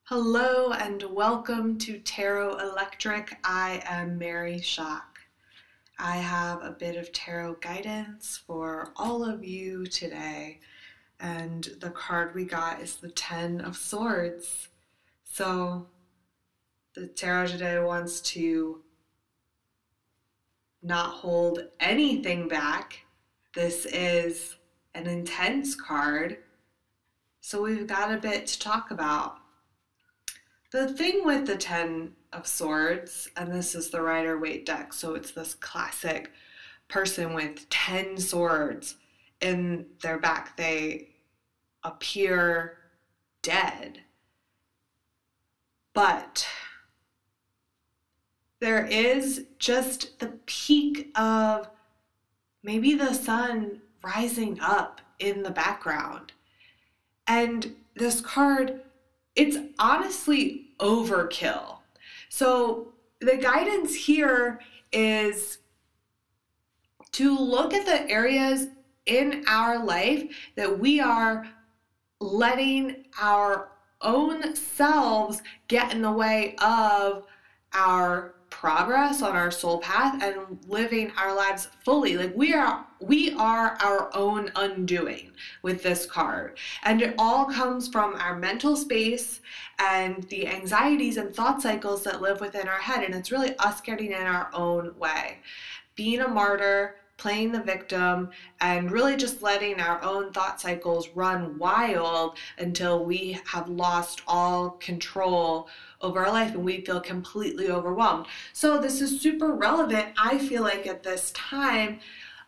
Hello and welcome to Tarot Electric. I am Mary Shock. I have a bit of tarot guidance for all of you today, and the card we got is the Ten of Swords. So the tarot today wants to not hold anything back. This is an intense card, so we've got a bit to talk about. The thing with the Ten of Swords, and this is the Rider-Waite deck, so it's this classic person with 10 swords in their back. They appear dead. But there is just the peak of maybe the sun rising up in the background. And this card, it's honestly overkill. So the guidance here is to look at the areas in our life that we are letting our own selves get in the way of our progress on our soul path and living our lives fully. Like we are our own undoing with this card. And it all comes from our mental space and the anxieties and thought cycles that live within our head. And it's really us getting in our own way. Being a martyr, playing the victim, and really just letting our own thought cycles run wild until we have lost all control over our life and we feel completely overwhelmed. So this is super relevant, I feel like, at this time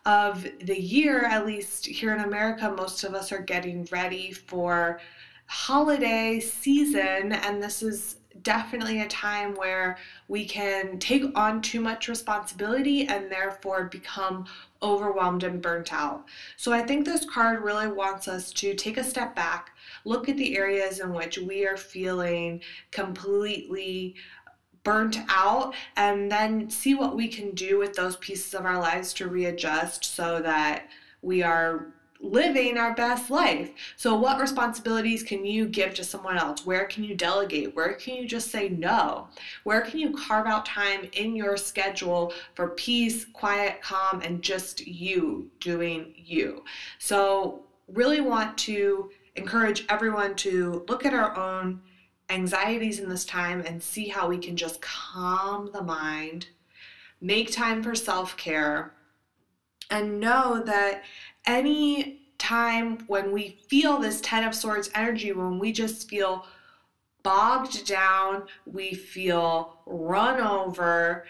of the year. At least here in America, most of us are getting ready for holiday season, and this is definitely a time where we can take on too much responsibility and therefore become overwhelmed and burnt out. So I think this card really wants us to take a step back, look at the areas in which we are feeling completely burnt out, and then see what we can do with those pieces of our lives to readjust so that we are living our best life. So what responsibilities can you give to someone else? Where can you delegate? Where can you just say no? Where can you carve out time in your schedule for peace, quiet, calm, and just you doing you? So really want to encourage everyone to look at our own anxieties in this time and see how we can just calm the mind, make time for self-care, and know that any time when we feel this Ten of Swords energy, when we just feel bogged down, we feel run over,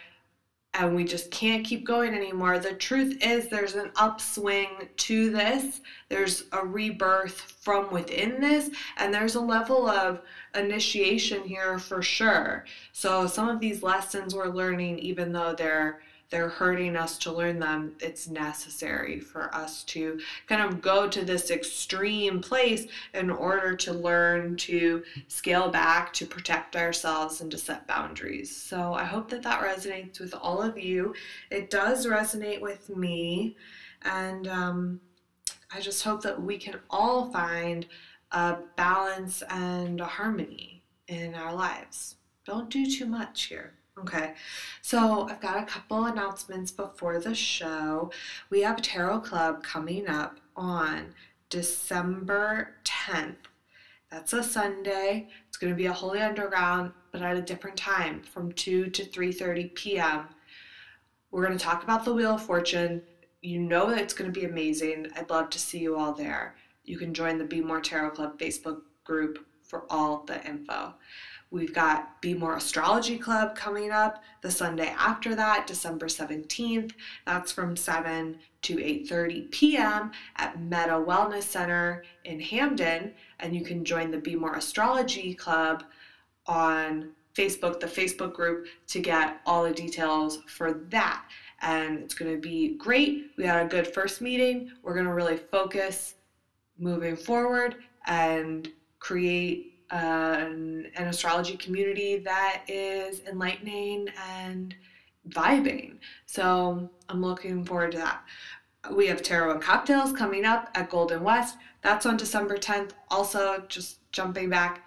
and we just can't keep going anymore, the truth is there's an upswing to this. There's a rebirth from within this, and there's a level of initiation here for sure. So some of these lessons we're learning, even though they're hurting us to learn them, it's necessary for us to kind of go to this extreme place in order to learn to scale back, to protect ourselves, and to set boundaries. So I hope that that resonates with all of you. It does resonate with me, and I just hope that we can all find a balance and a harmony in our lives. Don't do too much here. Okay, so I've got a couple announcements before the show. We have Tarot Club coming up on December 10th. That's a Sunday. It's going to be a Holy Underground, but at a different time, from 2 to 3:30 p.m. We're going to talk about the Wheel of Fortune. You know that it's going to be amazing. I'd love to see you all there. You can join the BMore Tarot Club Facebook group for all the info. We've got BMore Astrology Club coming up the Sunday after that, December 17th. That's from 7 to 8:30 p.m. at Meta Wellness Center in Hamden. And you can join the BMore Astrology Club on Facebook, the Facebook group, to get all the details for that. And it's going to be great. We had a good first meeting. We're going to really focus moving forward and create an astrology community that is enlightening and vibing. So I'm looking forward to that. We have Tarot and Cocktails coming up at Golden West. That's on December 10th. Also, just jumping back,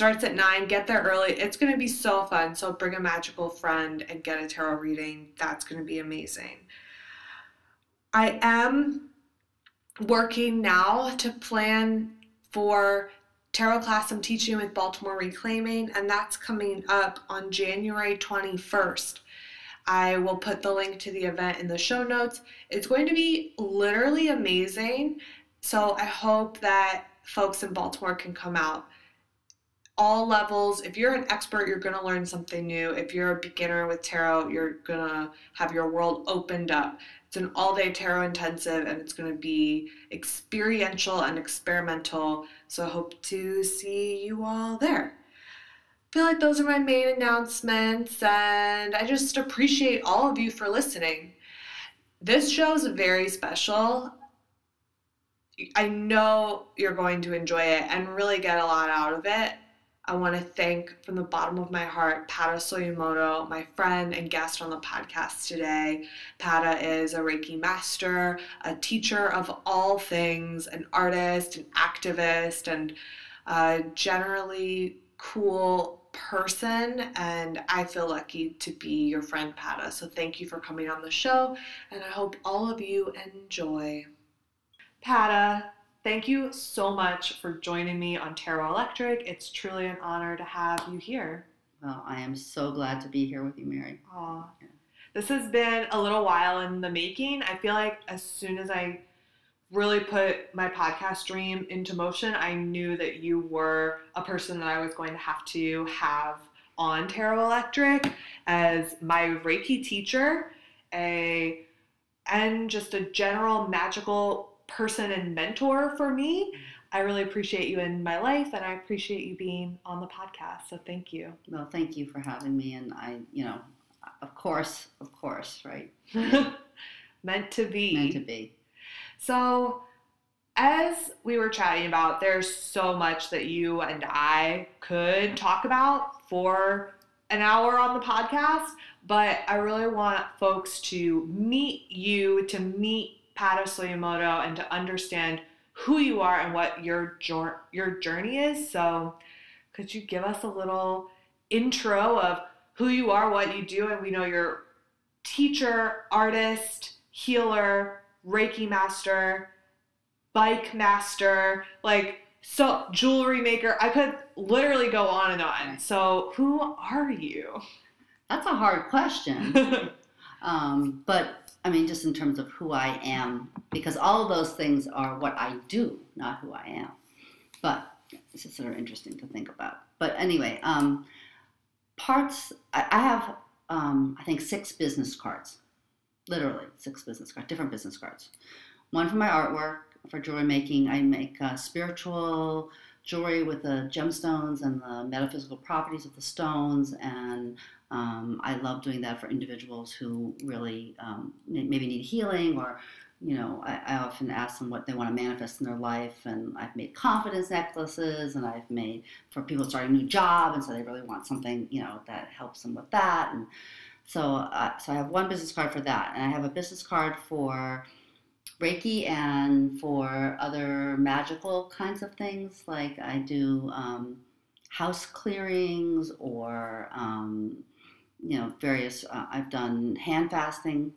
Starts at 9. Get there early. It's going to be so fun. So bring a magical friend and get a tarot reading. That's going to be amazing. I am working now to plan for tarot class I'm teaching with Baltimore Reclaiming, and that's coming up on January 21st. I will put the link to the event in the show notes. It's going to be literally amazing. So I hope that folks in Baltimore can come out. All levels. If you're an expert, you're going to learn something new. If you're a beginner with tarot, you're going to have your world opened up. It's an all-day tarot intensive, and it's going to be experiential and experimental. So I hope to see you all there. I feel like those are my main announcements, and I just appreciate all of you for listening. This show is very special. I know you're going to enjoy it and really get a lot out of it. I want to thank from the bottom of my heart Pata Suyemoto, my friend and guest on the podcast today. Pata is a Reiki Master, a teacher of all things, an artist, an activist, and a generally cool person, and I feel lucky to be your friend, Pata. So thank you for coming on the show, and I hope all of you enjoy. Pata, thank you so much for joining me on Tarot Electric. It's truly an honor to have you here. Well, I am so glad to be here with you, Mary. Aw. Yeah. This has been a little while in the making. I feel like as soon as I really put my podcast dream into motion, I knew that you were a person that I was going to have on Tarot Electric as my Reiki teacher, and just a general magical person and mentor for me. I really appreciate you in my life, and I appreciate you being on the podcast. So thank you. Well, thank you for having me. And I, of course, right? Meant to be. Meant to be. So as we were chatting about, there's so much that you and I could talk about for an hour on the podcast, but I really want folks to meet you, to meet Pata Suyemoto, and to understand who you are and what your journey is. So could you give us a little intro of who you are, what you do? And we know you're teacher, artist, healer, Reiki master, bike master, so jewelry maker. I could literally go on and on. So who are you? That's a hard question. But I mean, just in terms of who I am, because all of those things are what I do, not who I am. But it's just sort of interesting to think about. But anyway, I have, I think, 6 business cards. Literally 6 business cards, different business cards. One for my artwork, for jewelry making. I make spiritual jewelry with the gemstones and the metaphysical properties of the stones, and I love doing that for individuals who really maybe need healing, or I often ask them what they want to manifest in their life, and I've made confidence necklaces, and I've made for people starting a new job, and so they really want something that helps them with that, and so I have one business card for that, and I have a business card for Reiki and for other magical kinds of things, like I do house clearings, or various, I've done hand fasting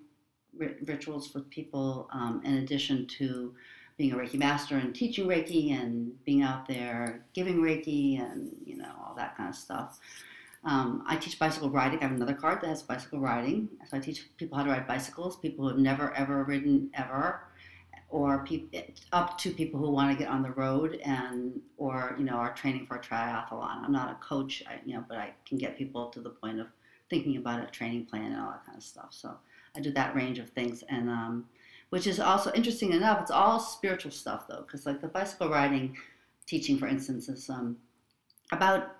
rituals for people, in addition to being a Reiki master and teaching Reiki and being out there giving Reiki and, all that kind of stuff. I teach bicycle riding. I have another card that has bicycle riding. So I teach people how to ride bicycles, people who have never, ever ridden ever, or up to people who want to get on the road or are training for a triathlon. I'm not a coach, but I can get people to the point of thinking about a training plan and all that kind of stuff. So I do that range of things, and which is also interesting enough. It's all spiritual stuff, though, because like the bicycle riding teaching, for instance, is about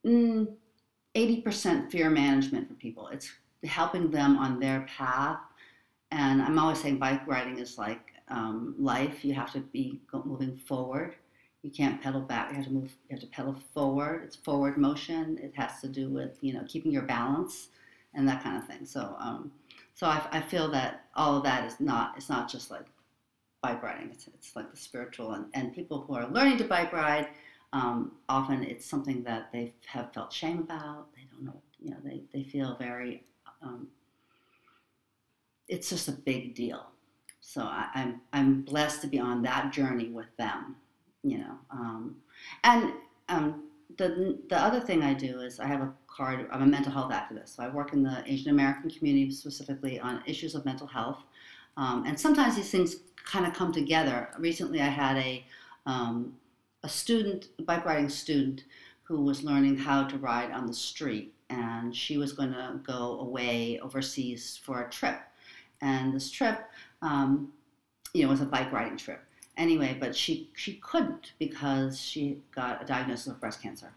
80% fear management for people. It's helping them on their path. And I'm always saying bike riding is like life. You have to be moving forward. You can't pedal back. You have to pedal forward. It's forward motion. It has to do with keeping your balance and that kind of thing. So I feel that all of that is not. It's not just like bike riding. It's like the spiritual and people who are learning to bike ride. often it's something that they have felt shame about. They don't know, they feel very, it's just a big deal. So I'm blessed to be on that journey with them, and the other thing I do is I have a card. I'm a mental health activist, so I work in the Asian American community specifically on issues of mental health, and sometimes these things kind of come together. Recently, I had a student, a bike riding student, who was learning how to ride on the street, and she was going to go away overseas for a trip, and this trip, was a bike riding trip. Anyway, but she couldn't because she got a diagnosis of breast cancer.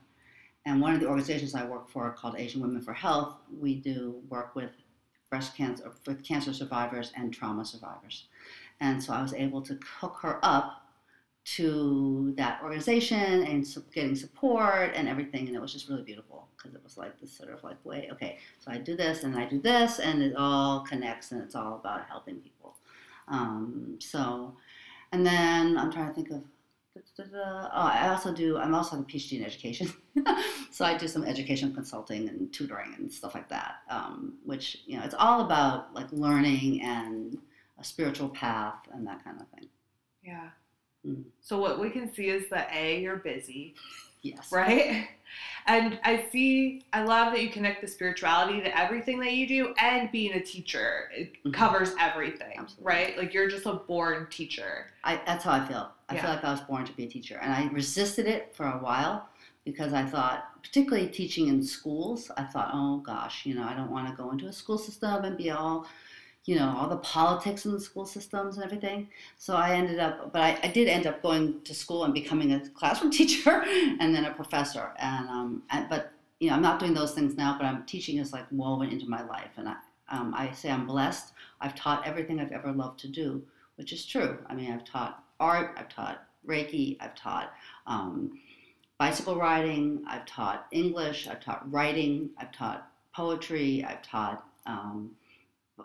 And one of the organizations I work for, called Asian Women for Health, we do work with cancer survivors and trauma survivors. And so I was able to hook her up to that organization and getting support and everything. And it was just really beautiful because it was like this sort of like, way, okay, so I do this and I do this, and it all connects, and it's all about helping people. And then I'm trying to think of, I'm also have a PhD in education. So I do some education consulting and tutoring and stuff like that, which, it's all about like learning and a spiritual path and that kind of thing. Yeah. Mm. So what we can see is that you're busy. Yes. Right? And I love that you connect the spirituality to everything that you do, and being a teacher. It covers everything. Absolutely. Right? Like, you're just a born teacher. That's how I feel. I feel like I was born to be a teacher. And I resisted it for a while because I thought, particularly teaching in schools, I thought, oh gosh, I don't want to go into a school system and be all the politics in the school systems and everything. So I did end up going to school and becoming a classroom teacher and then a professor. But I'm not doing those things now, but teaching is like woven into my life. And I say I'm blessed. I've taught everything I've ever loved to do, which is true. I mean, I've taught art, I've taught Reiki, I've taught bicycle riding, I've taught English, I've taught writing, I've taught poetry, I've taught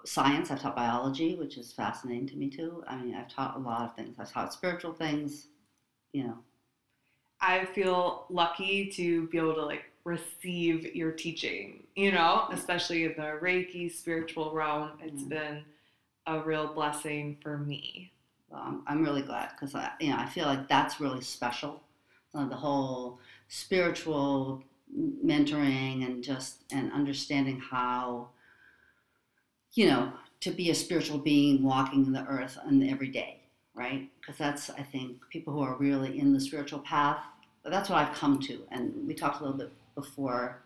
science, I've taught biology, which is fascinating to me too. I mean, I've taught a lot of things. I've taught spiritual things, I feel lucky to be able to like receive your teaching, especially in the Reiki spiritual realm. It's been a real blessing for me. Well, I'm really glad because I feel like that's really special. The whole spiritual mentoring and understanding how, to be a spiritual being walking in the earth and every day, right? Because that's, I think, people who are really in the spiritual path, that's what I've come to. And we talked a little bit before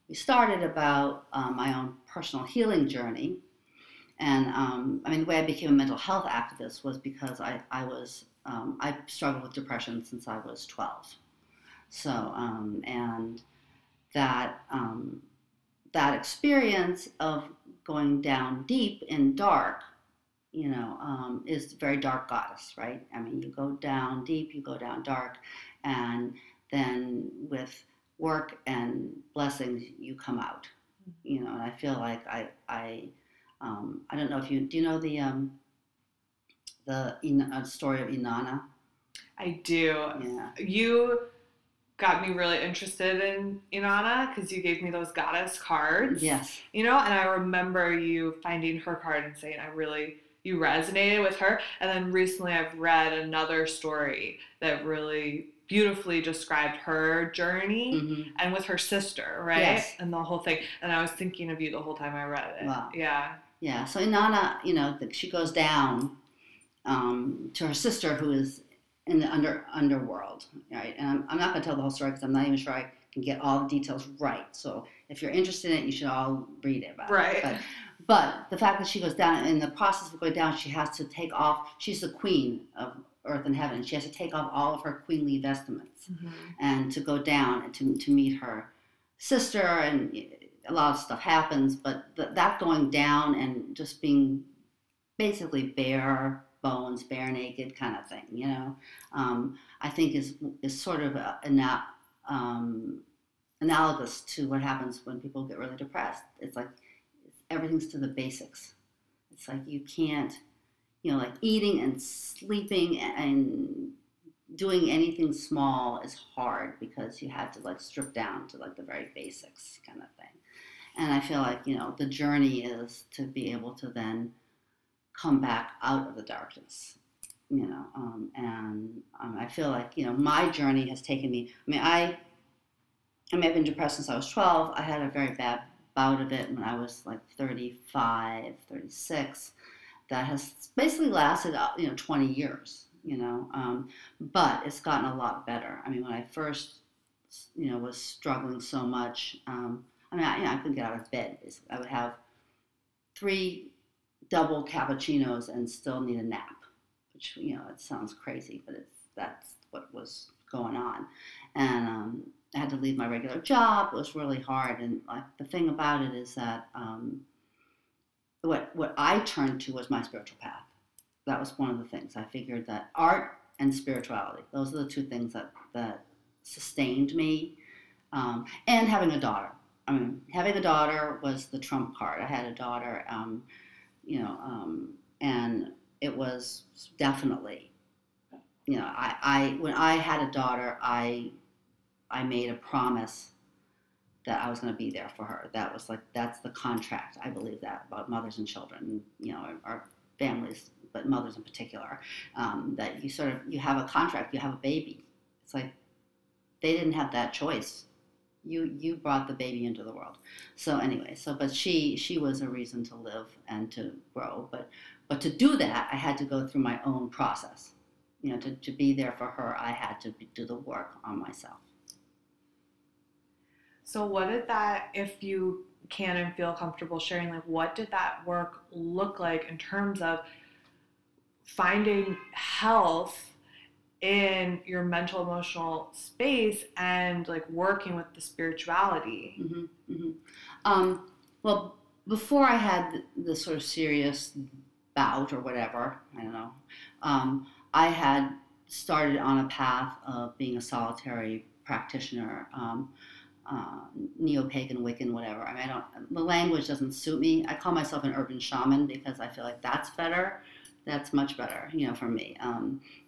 we started about my own personal healing journey. And the way I became a mental health activist was because I struggled with depression since I was 12. So, and that experience of going down deep in dark, is very dark goddess, right? I mean, you go down deep, you go down dark, and then with work and blessings, you come out, and I feel like I don't know if do you know the story of Inanna? I do. Yeah. You got me really interested in Inanna because you gave me those goddess cards. Yes. And I remember you finding her card and saying, you resonated with her. And then recently I've read another story that really beautifully described her journey and with her sister, right? Yes. And the whole thing. And I was thinking of you the whole time I read it. Wow. Yeah. Yeah. So Inanna, she goes down to her sister who is in the underworld, right? And I'm not going to tell the whole story because I'm not even sure I can get all the details right. So if you're interested in it, you should all read it about right. it. But the fact that she goes down, in the process of going down, she has to take off, she's the queen of earth and heaven, and she has to take off all of her queenly vestments and to go down and to meet her sister, and a lot of stuff happens, but that going down and just being basically bare bones, bare naked kind of thing, I think is sort of analogous to what happens when people get really depressed. It's like everything's to the basics. It's like you can't, like eating and sleeping and doing anything small is hard because you had to like strip down to like the very basics kind of thing. And I feel like, the journey is to be able to then come back out of the darkness, I feel like, my journey has taken me, I've been depressed since I was 12. I had a very bad bout of it when I was like 35, 36. That has basically lasted, 20 years, but it's gotten a lot better. I mean, when I first, was struggling so much, I couldn't get out of bed. I would have 3 double cappuccinos and still need a nap, which, it sounds crazy, but that's what was going on. And I had to leave my regular job. It was really hard. And like the thing about it is that what I turned to was my spiritual path. That was one of the things. I figured that art and spirituality, those are the 2 things that sustained me. And having a daughter. Having a daughter was the trump card. I had a daughter, and it was definitely, when I had a daughter, I made a promise that I was going to be there for her. That was like, that's the contract. I believe that about mothers and children, our families, but mothers in particular, that you have a contract, you have a baby. It's like, they didn't have that choice. You brought the baby into the world. So anyway, but she was a reason to live and to grow. But to do that, I had to go through my own process. To be there for her, I had to do the work on myself. So what did that, if you can and feel comfortable sharing, like what did that work look like in terms of finding health in your mental emotional space and like working with the spirituality? Mm-hmm, mm-hmm. Well, before I had the sort of serious bout or whatever, I don't know, I had started on a path of being a solitary practitioner, neo-pagan, Wiccan, whatever. The language doesn't suit me. I call myself an urban shaman because I feel like that's better. That's much better, for me,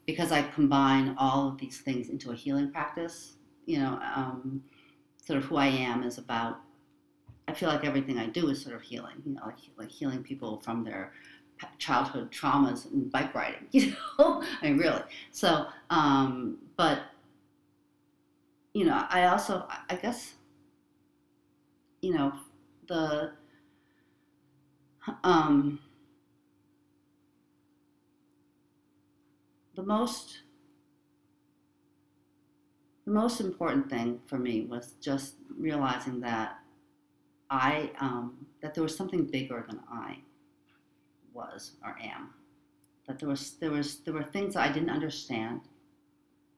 because I combine all of these things into a healing practice. Sort of who I am is about. I feel like everything I do is sort of healing. Like healing people from their childhood traumas and bike riding. Really. So, but I also, I guess, the the most important thing for me was just realizing that that there was something bigger than I was or am. That there were things that I didn't understand,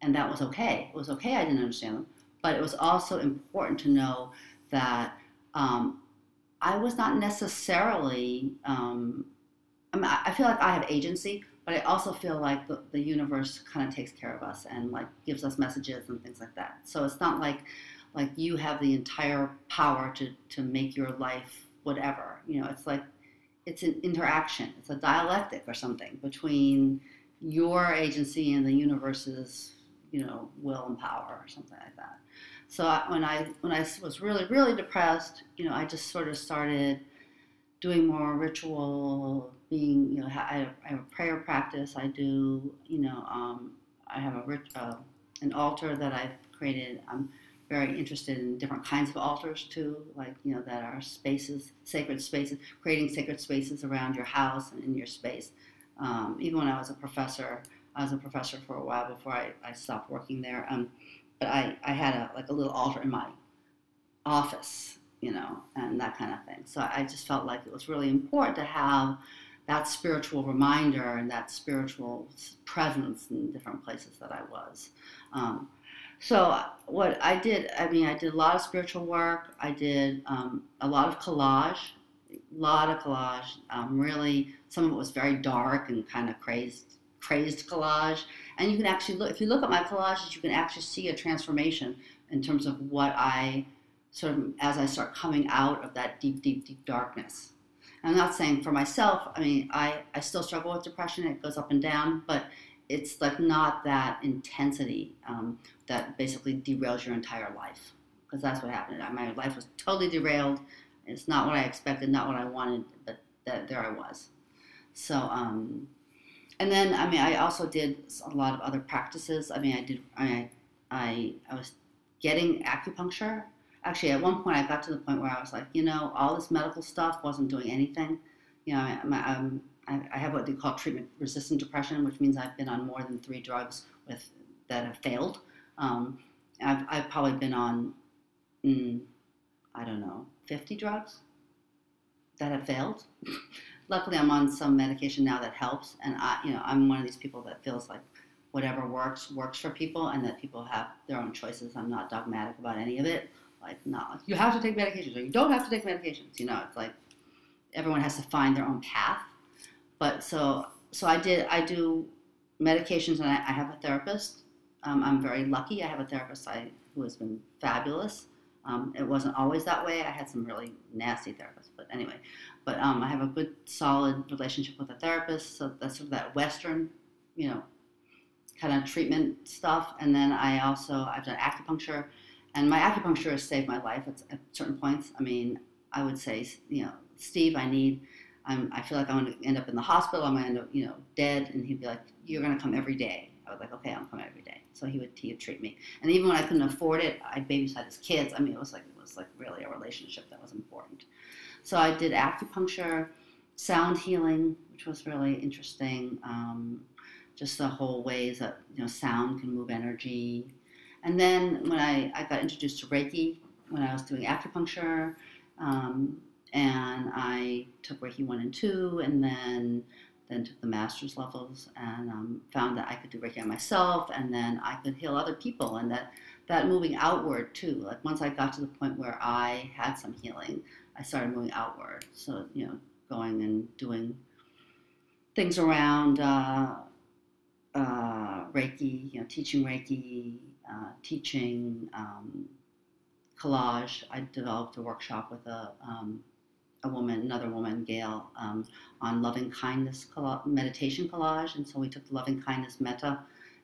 and that was okay. It was okay I didn't understand them, but it was also important to know that I was not necessarily. I feel like I have agency, but I also feel like the universe kind of takes care of us and like gives us messages and things like that. So it's not like you have the entire power to make your life whatever. It's like it's an interaction. It's a dialectic or something between your agency and the universe's will and power or something like that. So when I was really, really depressed, I just sort of started doing more ritual, being, I have a prayer practice. I do, I have an altar that I've created. I'm very interested in different kinds of altars too, like, that are spaces, sacred spaces, creating sacred spaces around your house and in your space. Even when I was a professor for a while before I stopped working there. But I had a little altar in my office, and that kind of thing. So I just felt like it was really important to have that spiritual reminder and that spiritual presence in different places that I was. So what I did, I did a lot of spiritual work. I did a lot of collage. Really, some of it was very dark and kind of crazed collage. And you can actually look, if you look at my collages, you can actually see a transformation in terms of what I sort of, as I start coming out of that deep, deep, deep darkness. And I'm not saying for myself, I still struggle with depression. It goes up and down, but it's like not that intensity that basically derails your entire life, because that's what happened. My life was totally derailed. It's not what I expected, not what I wanted, but there I was. So, and then, I mean, I also did a lot of other practices. I mean, I was getting acupuncture. Actually, at one point, I got to the point where I was like, all this medical stuff wasn't doing anything. I have what they call treatment-resistant depression, which means I've been on more than 3 drugs that have failed. I've probably been on, I don't know, 50 drugs that have failed. Luckily, I'm on some medication now that helps, and I'm one of these people that feels like whatever works for people, and that people have their own choices. I'm not dogmatic about any of it. Like, not like you have to take medications or you don't have to take medications. It's like everyone has to find their own path. But so I do medications, and I have a therapist. I'm very lucky. I have a therapist who has been fabulous. It wasn't always that way. I had some really nasty therapists, but anyway. But I have a good, solid relationship with a therapist. So that's sort of that Western, kind of treatment stuff. And then I've done acupuncture, and my acupuncture has saved my life at certain points. I mean, I would say, Steve, I feel like I'm going to end up in the hospital. I'm going to end up, dead. And he'd be like, you're going to come every day. I was like, okay, I'll come every day. So he would treat me. And even when I couldn't afford it, I'd babysit his kids. I mean, it was like really a relationship that was important. So I did acupuncture, sound healing, which was really interesting. Just the whole ways that, sound can move energy. And then when I got introduced to Reiki when I was doing acupuncture, and I took Reiki 1 and 2, and then took the master's levels, and found that I could do Reiki on myself, and then I could heal other people, and that moving outward too. Like once I got to the point where I had some healing, I started moving outward. So, going and doing things around Reiki, teaching Reiki, teaching collage. I developed a workshop with another woman, Gail, on loving kindness meditation collage. And so we took the loving kindness metta,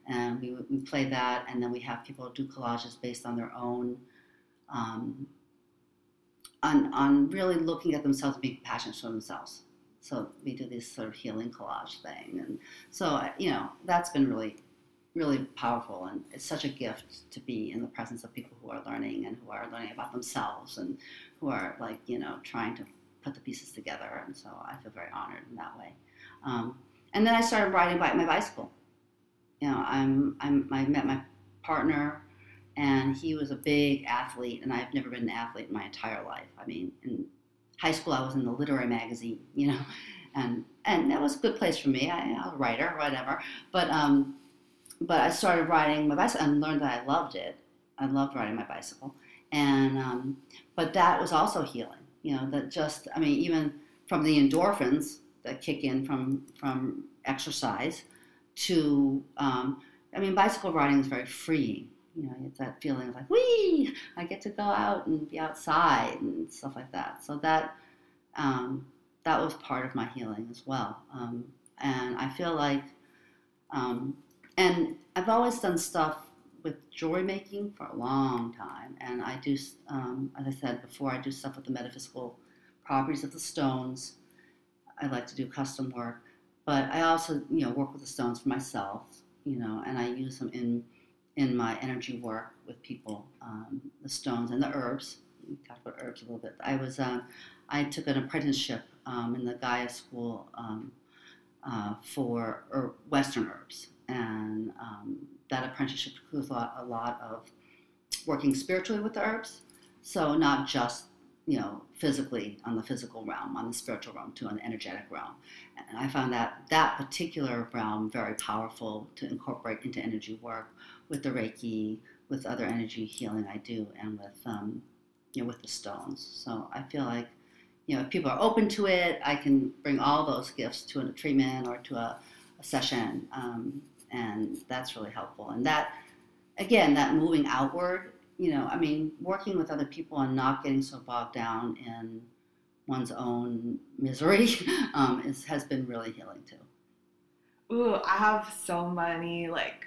and we play that, and then we have people do collages based on their own, on really looking at themselves and being compassionate for themselves. So we do this sort of healing collage thing. And so, that's been really, really powerful. And it's such a gift to be in the presence of people who are learning, and who are learning about themselves, and who are trying to put the pieces together. And so I feel very honored in that way. And then I started riding my bicycle. I met my partner, and he was a big athlete, and I've never been an athlete in my entire life. I mean, in high school, I was in the literary magazine, and that was a good place for me. I was a writer, whatever. But I started riding my bicycle and learned that I loved it. I loved riding my bicycle, and but that was also healing. Even from the endorphins that kick in from exercise to, bicycle riding is very freeing. It's that feeling of like, whee, I get to go out and be outside and stuff like that. So that was part of my healing as well. And I feel like, and I've always done stuff with jewelry making for a long time. And I do, as I said before, I do stuff with the metaphysical properties of the stones. I like to do custom work. But I also, work with the stones for myself, and I use them in my energy work with people, the stones and the herbs. We talked about herbs a little bit. I took an apprenticeship in the Gaia School for Western herbs, and that apprenticeship includes a lot of working spiritually with the herbs. So not just physically on the physical realm, on the spiritual realm too, on the energetic realm. And I found that particular realm very powerful to incorporate into energy work with the Reiki, with other energy healing I do, and with the stones. So I feel like, if people are open to it, I can bring all those gifts to a treatment or to a session, and that's really helpful. And that, again, that moving outward, working with other people and not getting so bogged down in one's own misery has been really healing too. Ooh, I have so many like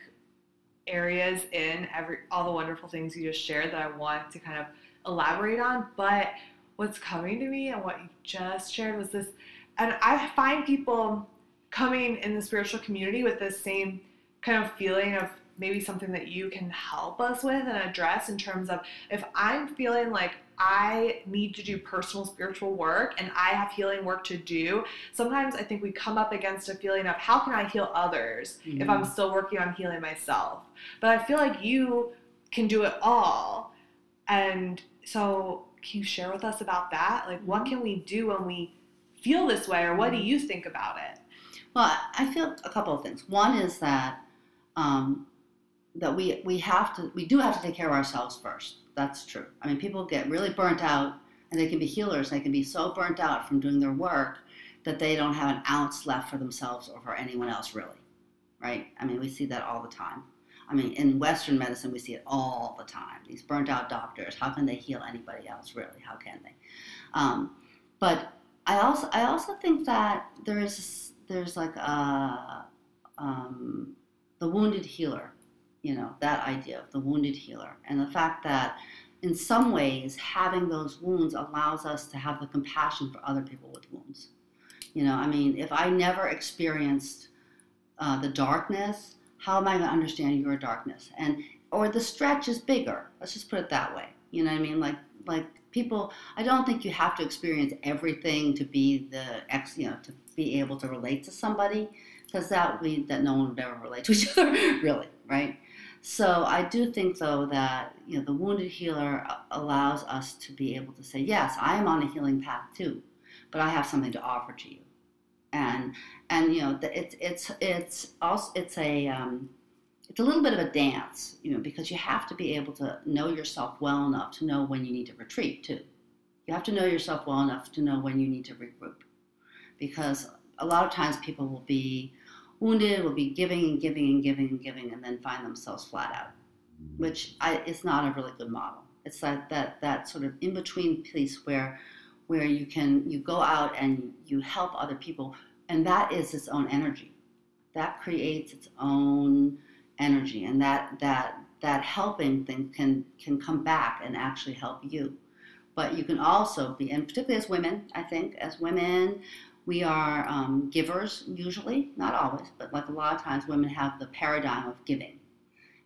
areas in every all the wonderful things you just shared that I want to kind of elaborate on. But what's coming to me and what you just shared was this, and I find people coming in the spiritual community with this same kind of feeling of maybe something that you can help us with and address in terms of if I'm feeling like I need to do personal spiritual work and I have healing work to do. Sometimes I think we come up against a feeling of how can I heal others if I'm still working on healing myself? But I feel like you can do it all. And so, can you share with us about that? Like, what can we do when we feel this way, or what do you think about it? Well, I feel a couple of things. One is that um, that we do have to take care of ourselves first. That's true. I mean, people get really burnt out, and they can be healers. They can be so burnt out from doing their work that they don't have an ounce left for themselves or for anyone else, really. Right? I mean, we see that all the time. I mean, in Western medicine, we see it all the time. These burnt out doctors, how can they heal anybody else, really? How can they? But I also think that there's like the wounded healer, that idea of the wounded healer, and the fact that in some ways having those wounds allows us to have the compassion for other people with wounds. I mean, if I never experienced the darkness, how am I going to understand your darkness? Or the stretch is bigger. Let's just put it that way. You know what I mean? Like people, I don't think you have to experience everything to be to be able to relate to somebody, because that no one would ever relate to each other, really, right? So I do think, though, that the wounded healer allows us to be able to say, yes, I am on a healing path too, but I have something to offer to you, and it's a little bit of a dance, because you have to be able to know yourself well enough to know when you need to retreat too. You have to know yourself well enough to know when you need to regroup, because a lot of times people will be wounded, will be giving and giving and giving and giving, and then find themselves flat out, which is not a really good model. It's like that sort of in between piece where you go out and you help other people, and that is its own energy. That creates its own energy, and that helping thing can come back and actually help you. But you can also be, and particularly as women, I think as women, we are givers usually, not always, but like a lot of times women have the paradigm of giving.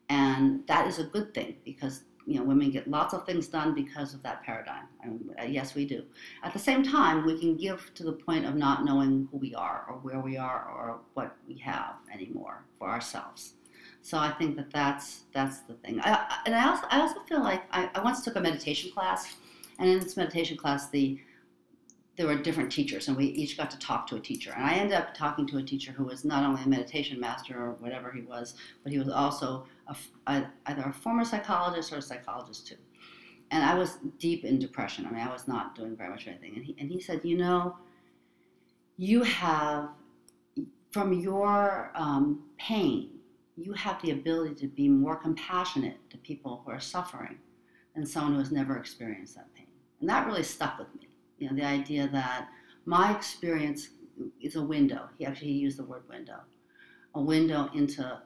And that is a good thing, because women get lots of things done because of that paradigm. I mean, yes, we do. At the same time, we can give to the point of not knowing who we are or where we are or what we have anymore for ourselves. So I think that's the thing. I also feel like I once took a meditation class, and in this meditation class, there were different teachers, and we each got to talk to a teacher. And I ended up talking to a teacher who was not only a meditation master or whatever he was, but he was also either a former psychologist or a psychologist too. And I was deep in depression. I mean, I was not doing very much of anything. And he said, you have, from your pain, you have the ability to be more compassionate to people who are suffering than someone who has never experienced that pain. And that really stuck with me. The idea that my experience is a window. He used the word window, a window into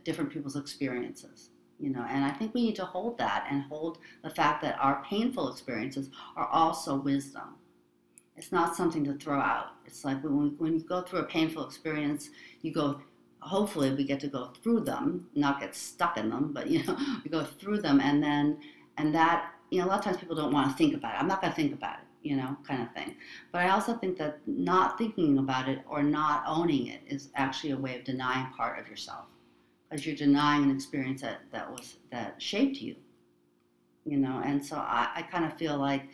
different people's experiences. And I think we need to hold that, and hold the fact that our painful experiences are also wisdom. It's not something to throw out. It's like when you go through a painful experience, hopefully we get to go through them, not get stuck in them, but we go through them, and that. A lot of times people don't want to think about it. I'm not going to think about it, kind of thing. But I also think that not thinking about it or not owning it is actually a way of denying part of yourself, because you're denying an experience that shaped you, And so I kind of feel like,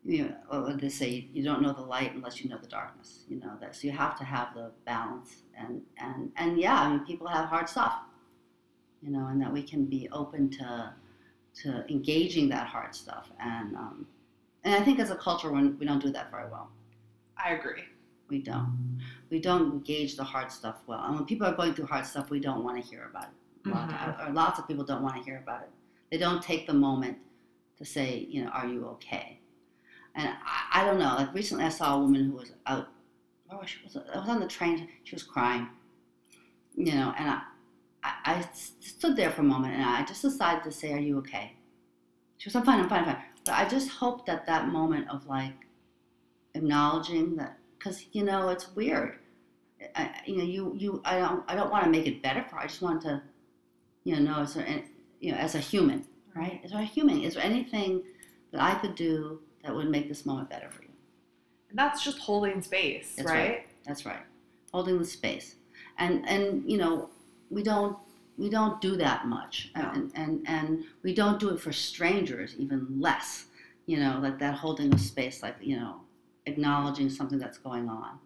they say you don't know the light unless you know the darkness, that. So you have to have the balance, and yeah, I mean, people have hard stuff, and that we can be open to engaging that hard stuff, and I think as a culture we don't do that very well. I agree. We don't engage the hard stuff well, and when people are going through hard stuff, we don't want to hear about it. Lots of people don't want to hear about it. They don't take the moment to say, are you okay? And I don't know. Like recently, I saw a woman who was out I was on the train. She was crying, and I stood there for a moment, and I just decided to say, "Are you okay?" She was, "I'm fine, I'm fine, I'm fine." But I just hope that moment of like acknowledging that, because it's weird. I don't want to make it better for her. I just want to, know as a human, right? As a human, is there anything that I could do that would make this moment better for you? And that's just holding space, right? That's right. Holding the space, and we don't do that much, No. and we don't do it for strangers even less. Like that holding of space, like acknowledging something that's going on.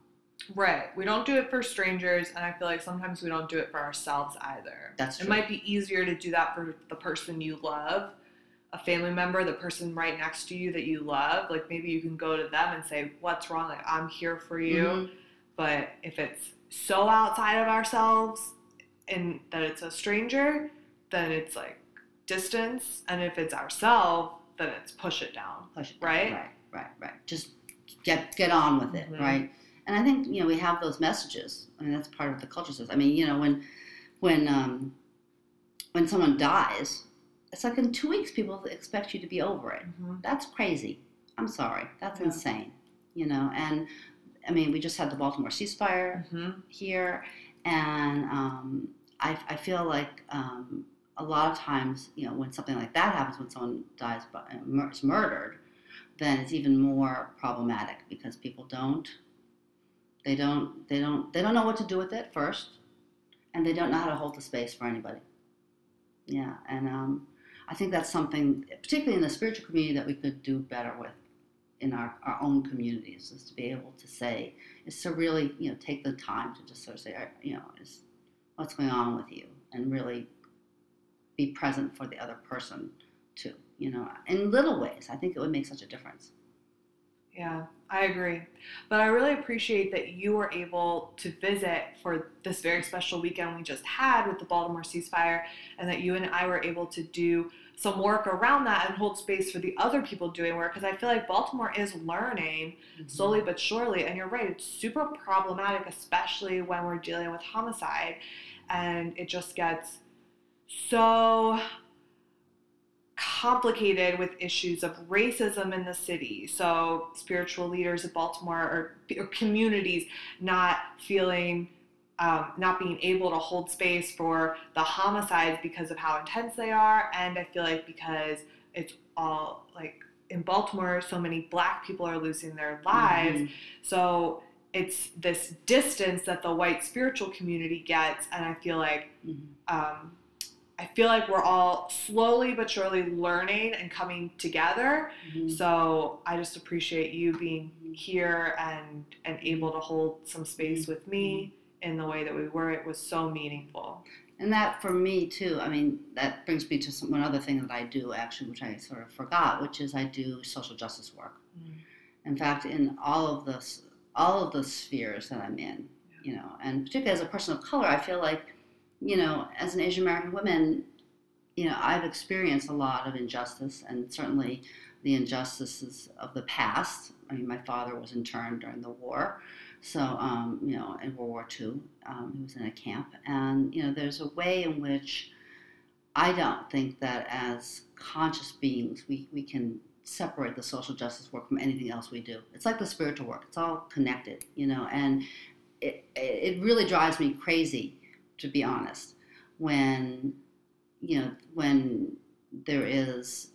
Right. We don't do it for strangers, and I feel like sometimes we don't do it for ourselves either. That's true. It might be easier to do that for the person you love, a family member, the person right next to you that you love. Like maybe you can go to them and say, "What's wrong? Like I'm here for you." Mm-hmm. But if it's so outside of ourselves and that it's a stranger, then it's like distance. And if it's ourselves, then it's push it down. Push it down. Right. Just get on with it, right? And I think we have those messages. I mean, that's part of the culture system. I mean, when someone dies, it's like in 2 weeks people expect you to be over it. Mm-hmm. That's crazy. I'm sorry. That's insane. And I mean, we just had the Baltimore ceasefire here, and I feel like a lot of times, when something like that happens, when someone dies is murdered, then it's even more problematic because people don't know what to do with it first, and they don't know how to hold the space for anybody. Yeah, and I think that's something, particularly in the spiritual community, that we could do better with in our own communities, is to be able to say, is to really take the time to just sort of say, is what's going on with you, and really be present for the other person too. In little ways, I think it would make such a difference. Yeah, I agree. But I really appreciate that you were able to visit for this very special weekend we just had with the Baltimore ceasefire, and that you and I were able to do some work around that and hold space for the other people doing work, because I feel like Baltimore is learning slowly but surely. And you're right, it's super problematic, especially when we're dealing with homicide, and it just gets so complicated with issues of racism in the city. So spiritual leaders of Baltimore or communities not feeling, not being able to hold space for the homicides because of how intense they are. And I feel like because it's all like in Baltimore, so many Black people are losing their lives. So it's this distance that the white spiritual community gets. And I feel like, we're all slowly but surely learning and coming together. So I just appreciate you being here and able to hold some space with me in the way that we were. It was so meaningful. And that for me too, I mean, that brings me to one other thing that I do actually, which I sort of forgot, which is I do social justice work. In fact, in all of the spheres that I'm in, and particularly as a person of color, I feel like, as an Asian American woman, I've experienced a lot of injustice, and certainly the injustices of the past. I mean, my father was interned during the war, so, in World War II, he was in a camp, and, there's a way in which I don't think that as conscious beings, we can separate the social justice work from anything else we do. It's like the spiritual work. It's all connected, and it really drives me crazy, to be honest, when there is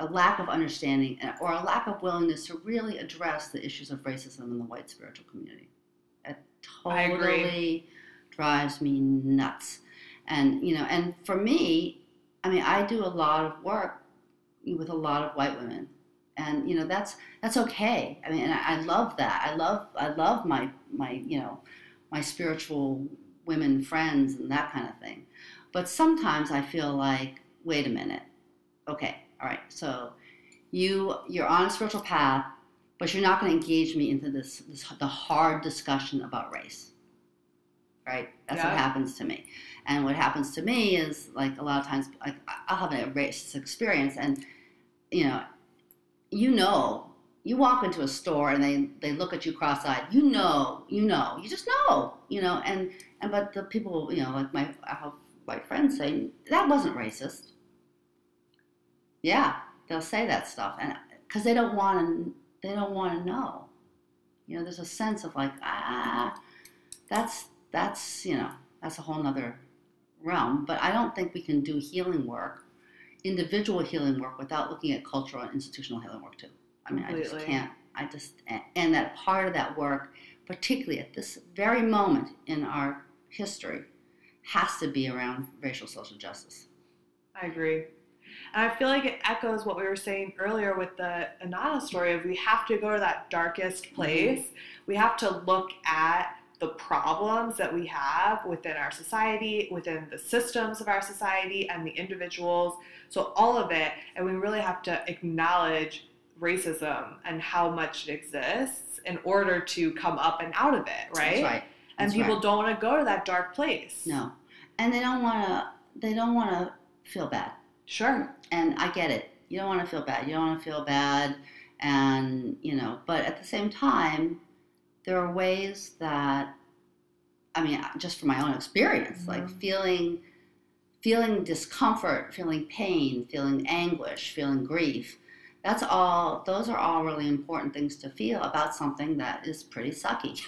a lack of understanding or a lack of willingness to really address the issues of racism in the white spiritual community. It totally drives me nuts. And, and for me, I mean, I do a lot of work with a lot of white women. And, that's okay. I mean, and I love that. I love my my spiritual women friends and that kind of thing. But sometimes I feel like, wait a minute. Okay, all right. So you're on a spiritual path, but you're not going to engage me into the hard discussion about race. Right? That's what happens to me. And what happens to me is, like, a lot of times, like, I'll have a racist experience, and you walk into a store and they look at you cross-eyed, you just know, but the people, like I have white friends say, that wasn't racist. Yeah, they'll say that stuff, and because they don't want to know. There's a sense of like, that's that's a whole nother realm. But I don't think we can do healing work, individual healing work, without looking at cultural and institutional healing work too. I mean, Completely. I just can't. And that part of that work, particularly at this very moment in our history, has to be around racial social justice. I agree. And I feel like it echoes what we were saying earlier with the Inanna story of we have to go to that darkest place. Mm-hmm. We have to look at the problems that we have within our society, within the systems of our society and the individuals. So all of it, and we really have to acknowledge racism and how much it exists in order to come up and out of it, right? That's right. And people don't want to go to that dark place. No. And they don't want to feel bad. Sure. And I get it. You don't want to feel bad. You don't want to feel bad. And, but at the same time, there are ways that, I mean, just from my own experience, mm-hmm. like feeling discomfort, feeling pain, feeling anguish, feeling grief, those are all really important things to feel about something that is pretty sucky.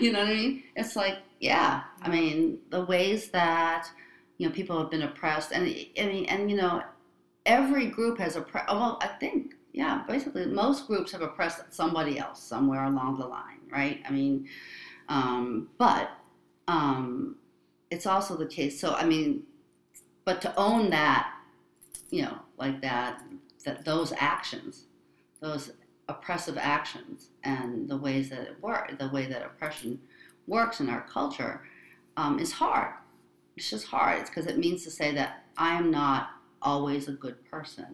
You know what I mean? It's like, yeah, I mean, the ways that, people have been oppressed, and every group has oppressed, well, I think, yeah, basically most groups have oppressed somebody else somewhere along the line, right? I mean, but it's also the case, so, I mean, but to own that, like that those actions, those oppressive actions, and the ways that it work, the way that oppression works in our culture, is hard. It's just hard. It's because it means to say that I am not always a good person,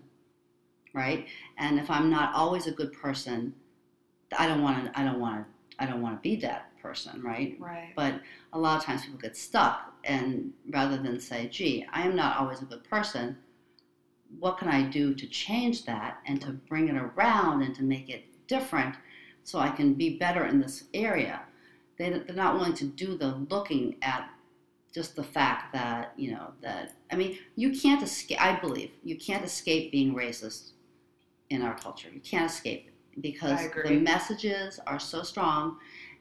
right? And if I'm not always a good person, I don't want to be that person, right? Right. But a lot of times people get stuck, and rather than say, "Gee, I am not always a good person. What can I do to change that and to bring it around and to make it different so I can be better in this area?" They're not willing to do the looking at just the fact that, you can't escape, I believe, you can't escape being racist in our culture. You can't escape it because the messages are so strong,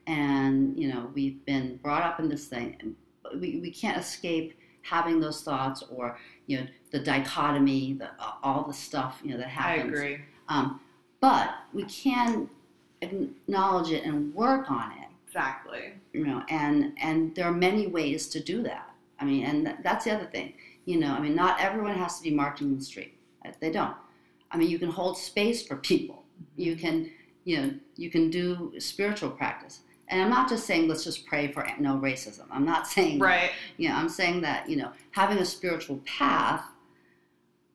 and, we've been brought up in this thing, and we can't escape having those thoughts, or, the dichotomy, all the stuff, that happens. I agree. But we can acknowledge it and work on it. Exactly. And there are many ways to do that. I mean, and that's the other thing. Not everyone has to be marching in the street. They don't. I mean, you can hold space for people. You can, you can do spiritual practice. And I'm not just saying let's just pray for no racism. I'm not saying right. That. I'm saying that, having a spiritual path,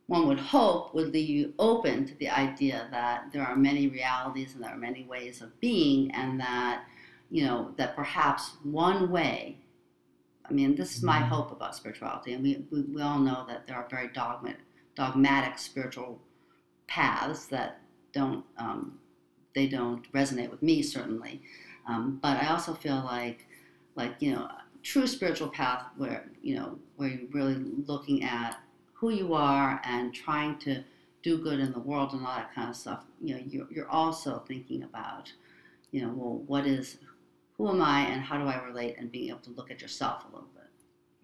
one would hope, would leave you open to the idea that there are many realities and there are many ways of being, and that, that perhaps one way, I mean, this is my hope about spirituality, and we all know that there are very dogmatic spiritual paths that they don't resonate with me, certainly. But I also feel like true spiritual path where you're really looking at who you are and trying to do good in the world and all that kind of stuff. You're also thinking about, well, who am I and how do I relate, and being able to look at yourself a little bit.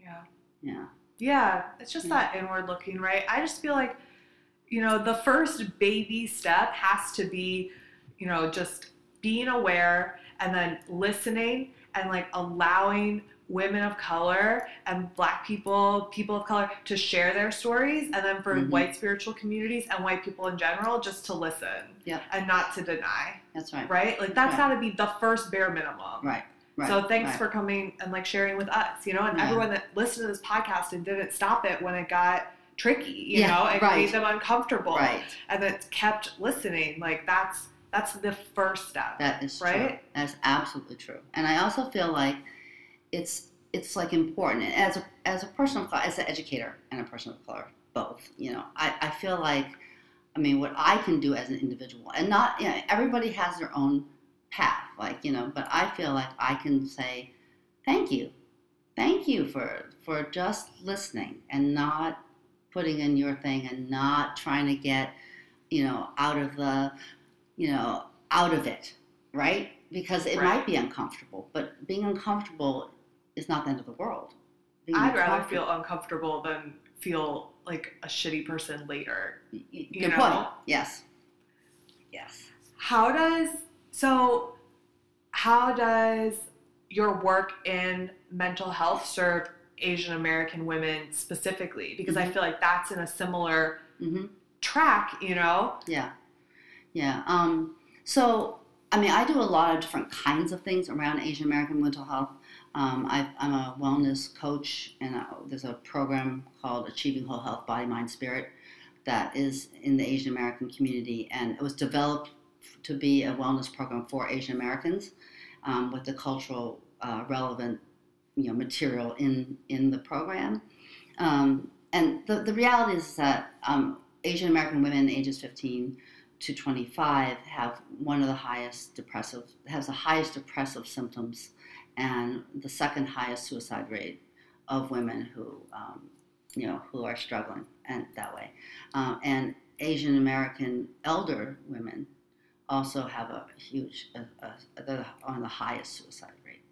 Yeah. Yeah. Yeah. It's just that inward looking, right? I just feel like, the first baby step has to be, just being aware, and then listening, and like allowing women of color and Black people of color to share their stories, and then for white spiritual communities and white people in general just to listen and not to deny. That's right. Right? Like that's got to be the first bare minimum. Right. Right. So thanks for coming and like sharing with us, and everyone that listened to this podcast and didn't stop it when it got tricky, you know, and made them uncomfortable. Right. And then kept listening. Like that's the first step. That is right? True. That's absolutely true. And I also feel like it's like important, and as a person of color, as an educator and a person of color, both. I feel like I mean, what I can do as an individual, and not, you know, everybody has their own path, like, you know, but I feel like I can say, thank you. Thank you for just listening and not putting in your thing and not trying to get, you know, out of the, you know, out of it, right? Because it might be uncomfortable, but being uncomfortable is not the end of the world. I'd rather feel uncomfortable than feel like a shitty person later. Good point. Yes. Yes. How does your work in mental health serve Asian American women specifically? Because I feel like that's in a similar track, you know? Yeah. Yeah. So, I mean, I do a lot of different kinds of things around Asian American mental health. I'm a wellness coach, and there's a program called Achieving Whole Health Body, Mind, Spirit that is in the Asian American community, and it was developed to be a wellness program for Asian Americans with the cultural relevant, you know, material in the program. And the reality is that Asian American women ages 15 to 25 have one of the highest depressive symptoms and the second highest suicide rate of women who, you know, who are struggling and that way. And Asian American elder women also have a huge, they're on the highest suicide rate.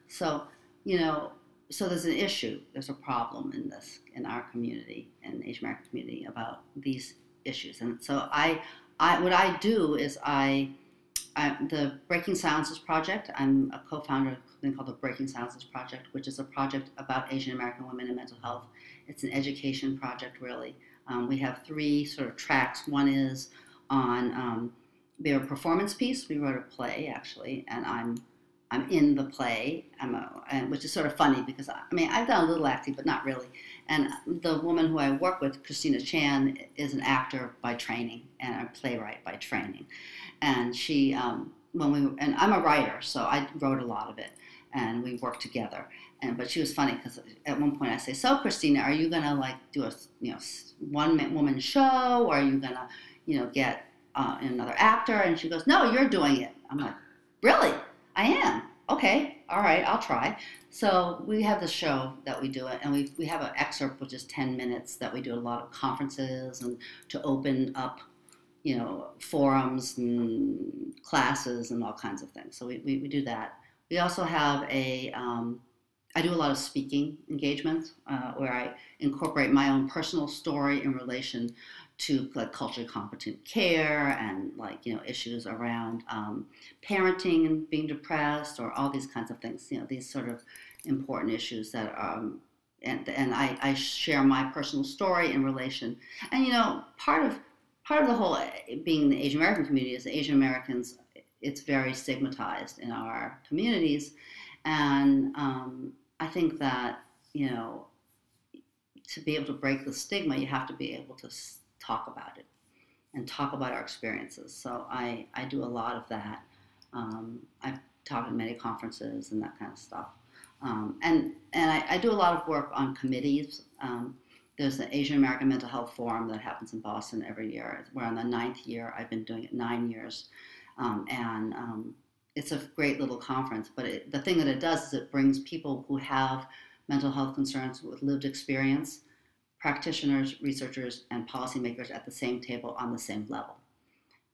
So, you know, so there's an issue, there's a problem in our community, in the Asian American community, about these issues. And so what I do is the Breaking Silences Project, I'm a co-founder of something called the Breaking Silences Project, which is a project about Asian American women and mental health. It's an education project, really. We have 3 sort of tracks. One is on their performance piece. We wrote a play, actually, and I'm in the play, which is sort of funny because, I mean, I've done a little acting, but not really. And the woman who I work with, Christina Chan, is an actor by training and a playwright by training. And she, and I'm a writer, so I wrote a lot of it, and we worked together. But she was funny because at one point I say, "So, Christina, are you gonna like do a, you know, one-woman show, or are you gonna, you know, get another actor?" And she goes, "No, you're doing it." I'm like, "Really? I am. Okay, all right, I'll try." So we have the show that we do it, and we have an excerpt which is 10 minutes that we do a lot of conferences and to open up, you know, forums and classes and all kinds of things. So we do that. We also have I do a lot of speaking engagements where I incorporate my own personal story in relation to like culturally competent care and like, you know, issues around parenting and being depressed or all these kinds of things, you know, these sort of important issues that and I share my personal story in relation. And, you know, part of the whole being in the Asian American community is the Asian Americans, it's very stigmatized in our communities. And I think that, you know, to be able to break the stigma, you have to be able to talk about it and talk about our experiences. So I do a lot of that. I've taught at many conferences and that kind of stuff. And I do a lot of work on committees. There's the Asian American Mental Health Forum that happens in Boston every year. We're on the 9th year. I've been doing it 9 years. It's a great little conference. But the thing that it does is it brings people who have mental health concerns with lived experience, practitioners, researchers, and policymakers at the same table on the same level.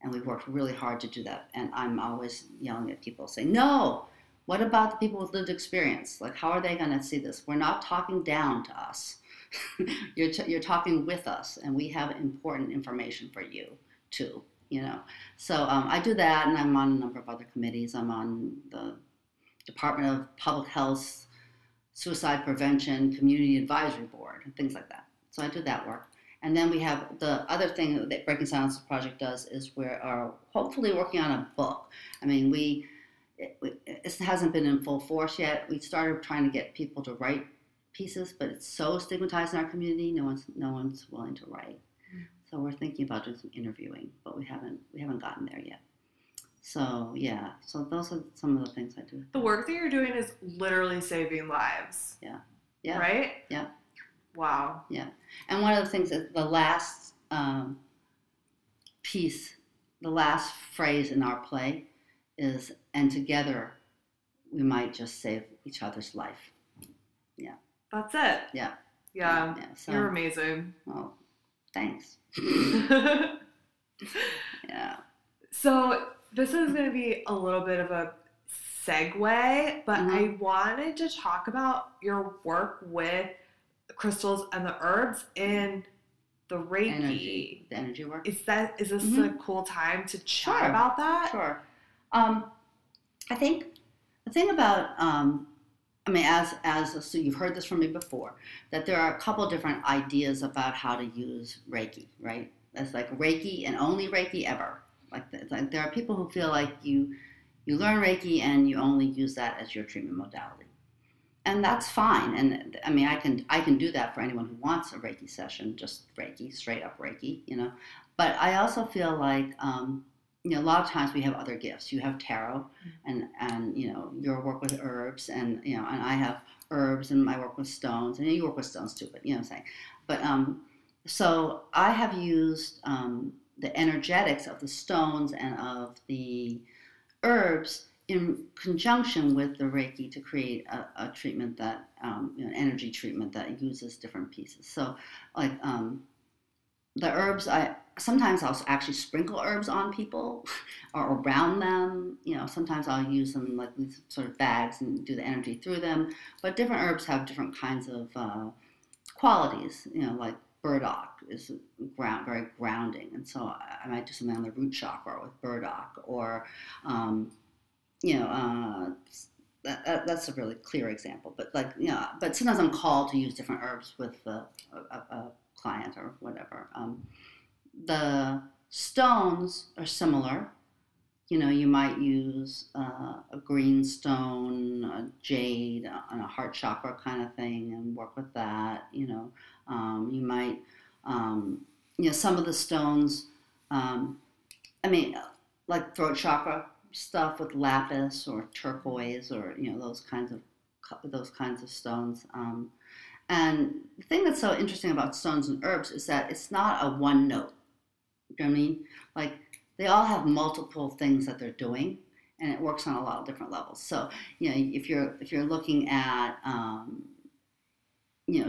And we've worked really hard to do that. And I'm always yelling at people saying, no, what about the people with lived experience? Like, how are they going to see this? We're not talking down to us. You're talking with us, and we have important information for you too, you know. So I do that, and I'm on a number of other committees. I'm on the Department of Public Health, Suicide Prevention, Community Advisory Board, and things like that. So I do that work. And then we have the other thing that Breaking Silences Project does is we're hopefully working on a book. I mean, it hasn't been in full force yet. We started trying to get people to write pieces, but it's so stigmatized in our community. No one's willing to write. So we're thinking about doing some interviewing, but we haven't gotten there yet. So yeah, so those are some of the things I do. The work that you're doing is literally saving lives. Yeah. Yeah. Right? Yeah. Wow. Yeah. And one of the things is the last piece, the last phrase in our play is, and together we might just save each other's life. Yeah. That's it. Yeah. Yeah. So, you're amazing. Well, thanks. Yeah. So this is going to be a little bit of a segue, but I wanted to talk about your work with the crystals and the herbs in the Reiki. The energy work. Is this a cool time to chat about that? Sure. I think the thing about so you've heard this from me before, that there are a couple different ideas about how to use Reiki, right? That's like Reiki and only Reiki ever. Like there are people who feel like you learn Reiki and you only use that as your treatment modality. And that's fine. And I mean, I can do that for anyone who wants a Reiki session, just Reiki, straight up Reiki, But I also feel like, a lot of times we have other gifts. You have tarot and your work with herbs and I have herbs and I work with stones and you work with stones too, but you know what I'm saying. But, so I have used, the energetics of the stones and of the herbs in conjunction with the Reiki to create a treatment that, an energy treatment that uses different pieces. So like, the herbs, sometimes I'll actually sprinkle herbs on people or around them. Sometimes I'll use them like these sort of bags and do the energy through them. But different herbs have different kinds of qualities. Like burdock is very grounding, and so I might do something on the root chakra with burdock, or that's a really clear example. But but sometimes I'm called to use different herbs with a client or whatever. The stones are similar. You might use a green stone, a jade, and a heart chakra kind of thing, and work with that. You might, some of the stones. Like throat chakra stuff with lapis or turquoise or those kinds of stones. And the thing that's so interesting about stones and herbs is that it's not a one note. You know what I mean? Like they all have multiple things that they're doing, and it works on a lot of different levels. So if you're looking at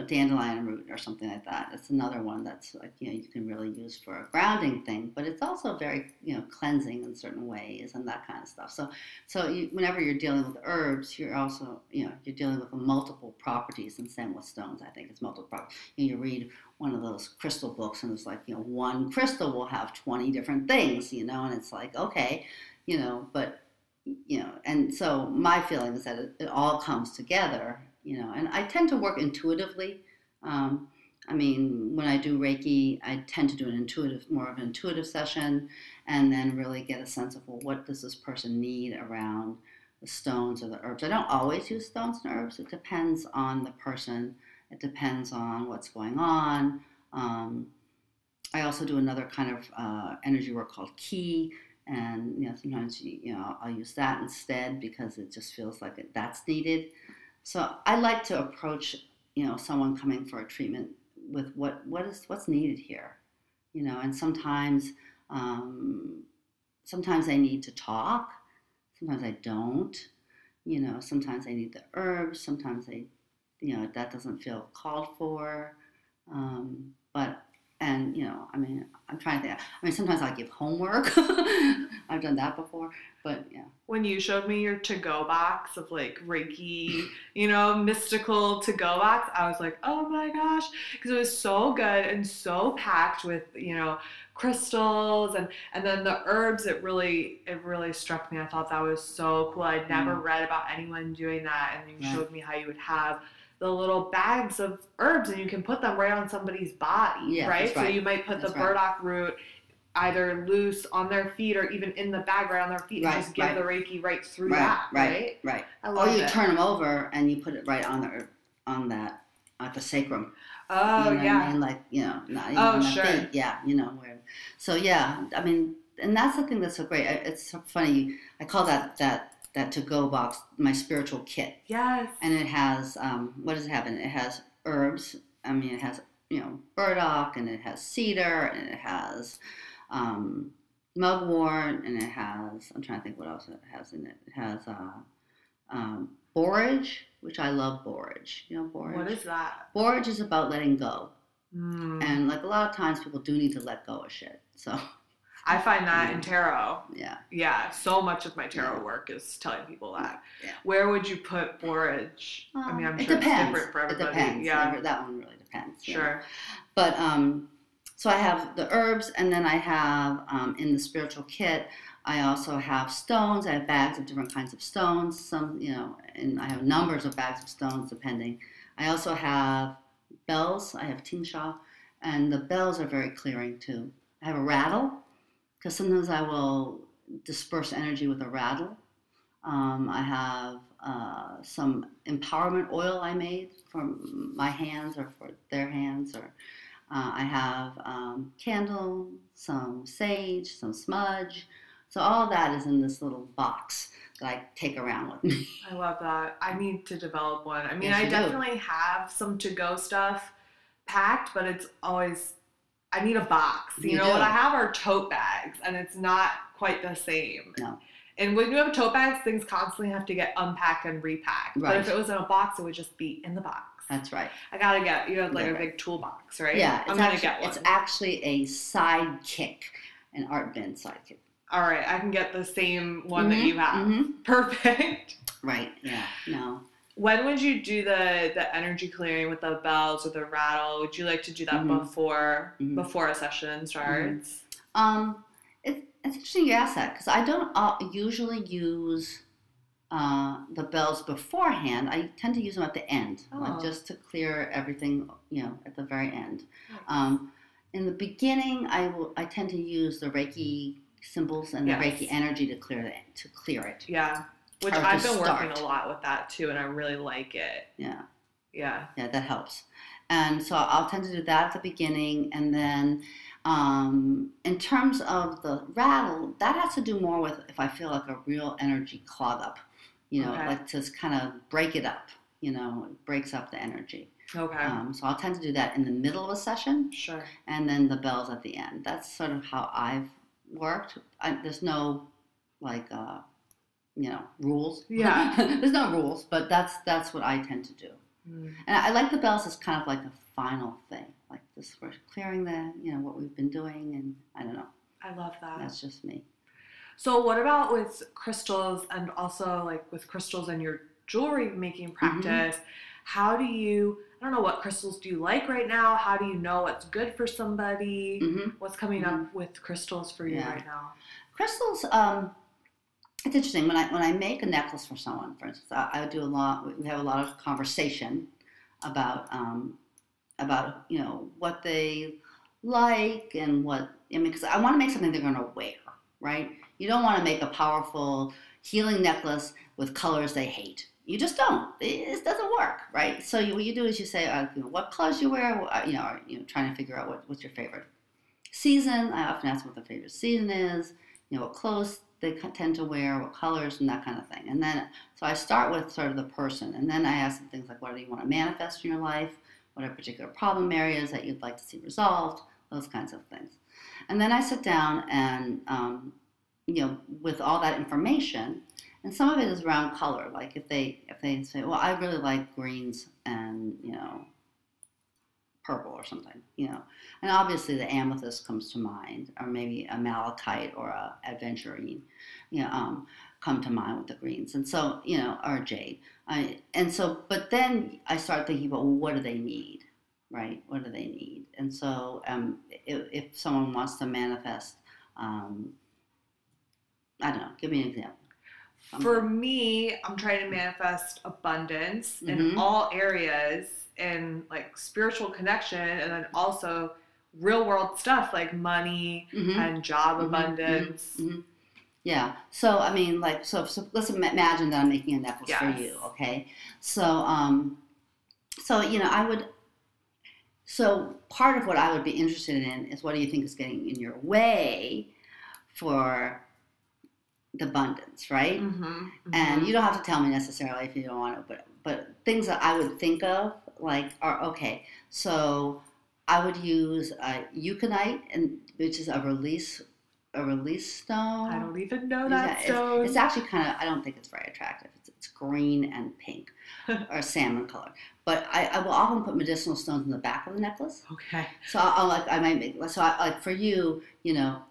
dandelion root or something like that, it's another one that's like you can really use for a grounding thing, but it's also very cleansing in certain ways and that kind of stuff. So whenever you're dealing with herbs, you're also you're dealing with multiple properties, and same with stones. I think it's multiple properties. You read one of those crystal books and it's like one crystal will have 20 different things, and it's like okay, but and so my feeling is that it all comes together. And I tend to work intuitively. When I do Reiki, I tend to do more of an intuitive session, and then really get a sense of, well, what does this person need around the stones or the herbs? I don't always use stones and herbs. It depends on the person. It depends on what's going on. I also do another kind of energy work called Ki, and sometimes I'll use that instead because it just feels like that's needed. So I like to approach, someone coming for a treatment with what's needed here, and sometimes they need to talk, sometimes I don't, sometimes they need the herbs, sometimes they, that doesn't feel called for, I'm trying to think. Sometimes I give homework. I've done that before, but yeah. When you showed me your to-go box of like Reiki, mystical to-go box, I was like, oh my gosh, because it was so good and so packed with, crystals and then the herbs. It really struck me. I thought that was so cool. I'd never read about anyone doing that, and you showed me how you would have the little bags of herbs and you can put them right on somebody's body, right? So you might put the burdock root either loose on their feet or even in the bag right on their feet and just give the Reiki right through that, right? Right. I love it. Or you turn them over and you put it right on that at the sacrum. Oh, I mean? Like, not even on the feet. Yeah, where. So yeah, and that's the thing that's so great. It's so funny. I call that to-go box my spiritual kit. Yes. And it has, what does it have in it? It has herbs. It has, burdock, and it has cedar, and it has mugwort, and it has, I'm trying to think what else it has in it. It has borage, which I love borage. You know borage? What is that? Borage is about letting go. Mm. And like a lot of times people do need to let go of shit. So I find that in tarot. Yeah. Yeah. So much of my tarot work is telling people that. Yeah. Where would you put borage? I mean, I'm it sure depends. it's different for everybody. It depends. Yeah. That one really depends. Sure. But so I have the herbs, and then I have in the spiritual kit, I also have stones. I have bags of different kinds of stones. Some, and I have numbers of bags of stones depending. I also have bells. I have tingsha, and the bells are very clearing too. I have a rattle, because sometimes I will disperse energy with a rattle. I have some empowerment oil I made for my hands or for their hands, or I have candle, some sage, some smudge. So all that is in this little box that I take around with me. I love that. I need to develop one. I mean, Yes, I definitely have some to-go stuff packed, but it's always, I need a box. You know, do. what I have are tote bags, and it's not quite the same. No. And when you have tote bags, things constantly have to get unpacked and repacked. Right. But if it was in a box, it would just be in the box. That's right. I gotta get, like a big toolbox, right? Yeah. I'm gonna get one. It's actually a sidekick, an art bin sidekick. All right, I can get the same one that you have. Mm-hmm. Perfect. Right. Yeah. No. When would you do the energy clearing with the bells or the rattle? Would you like to do that before a session starts? It's interesting you ask that, because I don't usually use the bells beforehand. I tend to use them at the end, like just to clear everything, at the very end. Nice. In the beginning, I tend to use the Reiki symbols and the Reiki energy to clear it. Yeah, which I've been working a lot with that too, and I really like it. Yeah. Yeah. Yeah, that helps. And so I'll tend to do that at the beginning, and then in terms of the rattle, that has to do more with if I feel like a real energy clog up, like to kind of break it up, it breaks up the energy. Okay. So I'll tend to do that in the middle of a session. Sure. And then the bells at the end. That's sort of how I've worked. There's no rules. Yeah. There's no rules, but that's what I tend to do. Mm. And I like the bells as kind of like a final thing, like this for clearing what we've been doing, and I don't know. I love that. That's just me. So what about with crystals, and also like with crystals in your jewelry making practice? How do you, I don't know, what crystals do you like right now? How do you know what's good for somebody? What's coming up with crystals for you right now? Crystals, it's interesting. When I make a necklace for someone, for instance, I do a lot. We have a lot of conversation about what they like and because I want to make something they're going to wear, right? You don't want to make a powerful healing necklace with colors they hate. You just don't. It doesn't work, right? So what you do is you say, what colors you wear. Trying to figure out what's your favorite season. I often ask what the favorite season is. What clothes they tend to wear, what colors, and that kind of thing. And then, so I start with sort of the person, and then I ask them things like, what do you want to manifest in your life? What are particular problem areas that you'd like to see resolved? Those kinds of things. And then I sit down and, with all that information, and some of it is around color. Like if they say, well, I really like greens and, purple or something, and obviously the amethyst comes to mind, or maybe a malachite or a aventurine, come to mind with the greens, and so or jade, but then I start thinking about, well, what do they need, right? What do they need? And so if someone wants to manifest, I don't know, give me an example. For me, I'm trying to manifest abundance in all areas, and like spiritual connection, and then also real world stuff like money and job abundance. Yeah. So I mean, so let's imagine that I'm making a necklace for you. Okay. So I would. So part of what I would be interested in is, what do you think is getting in your way for the abundance, right? And you don't have to tell me necessarily if you don't want to, but things that I would think of are, okay, so I would use euconite, and which is a release stone. I don't even know Yeah, that stone. it's actually kind of, I don't think it's very attractive. It's green and pink or salmon color. But I will often put medicinal stones in the back of the necklace. Okay. So I might make, like for you,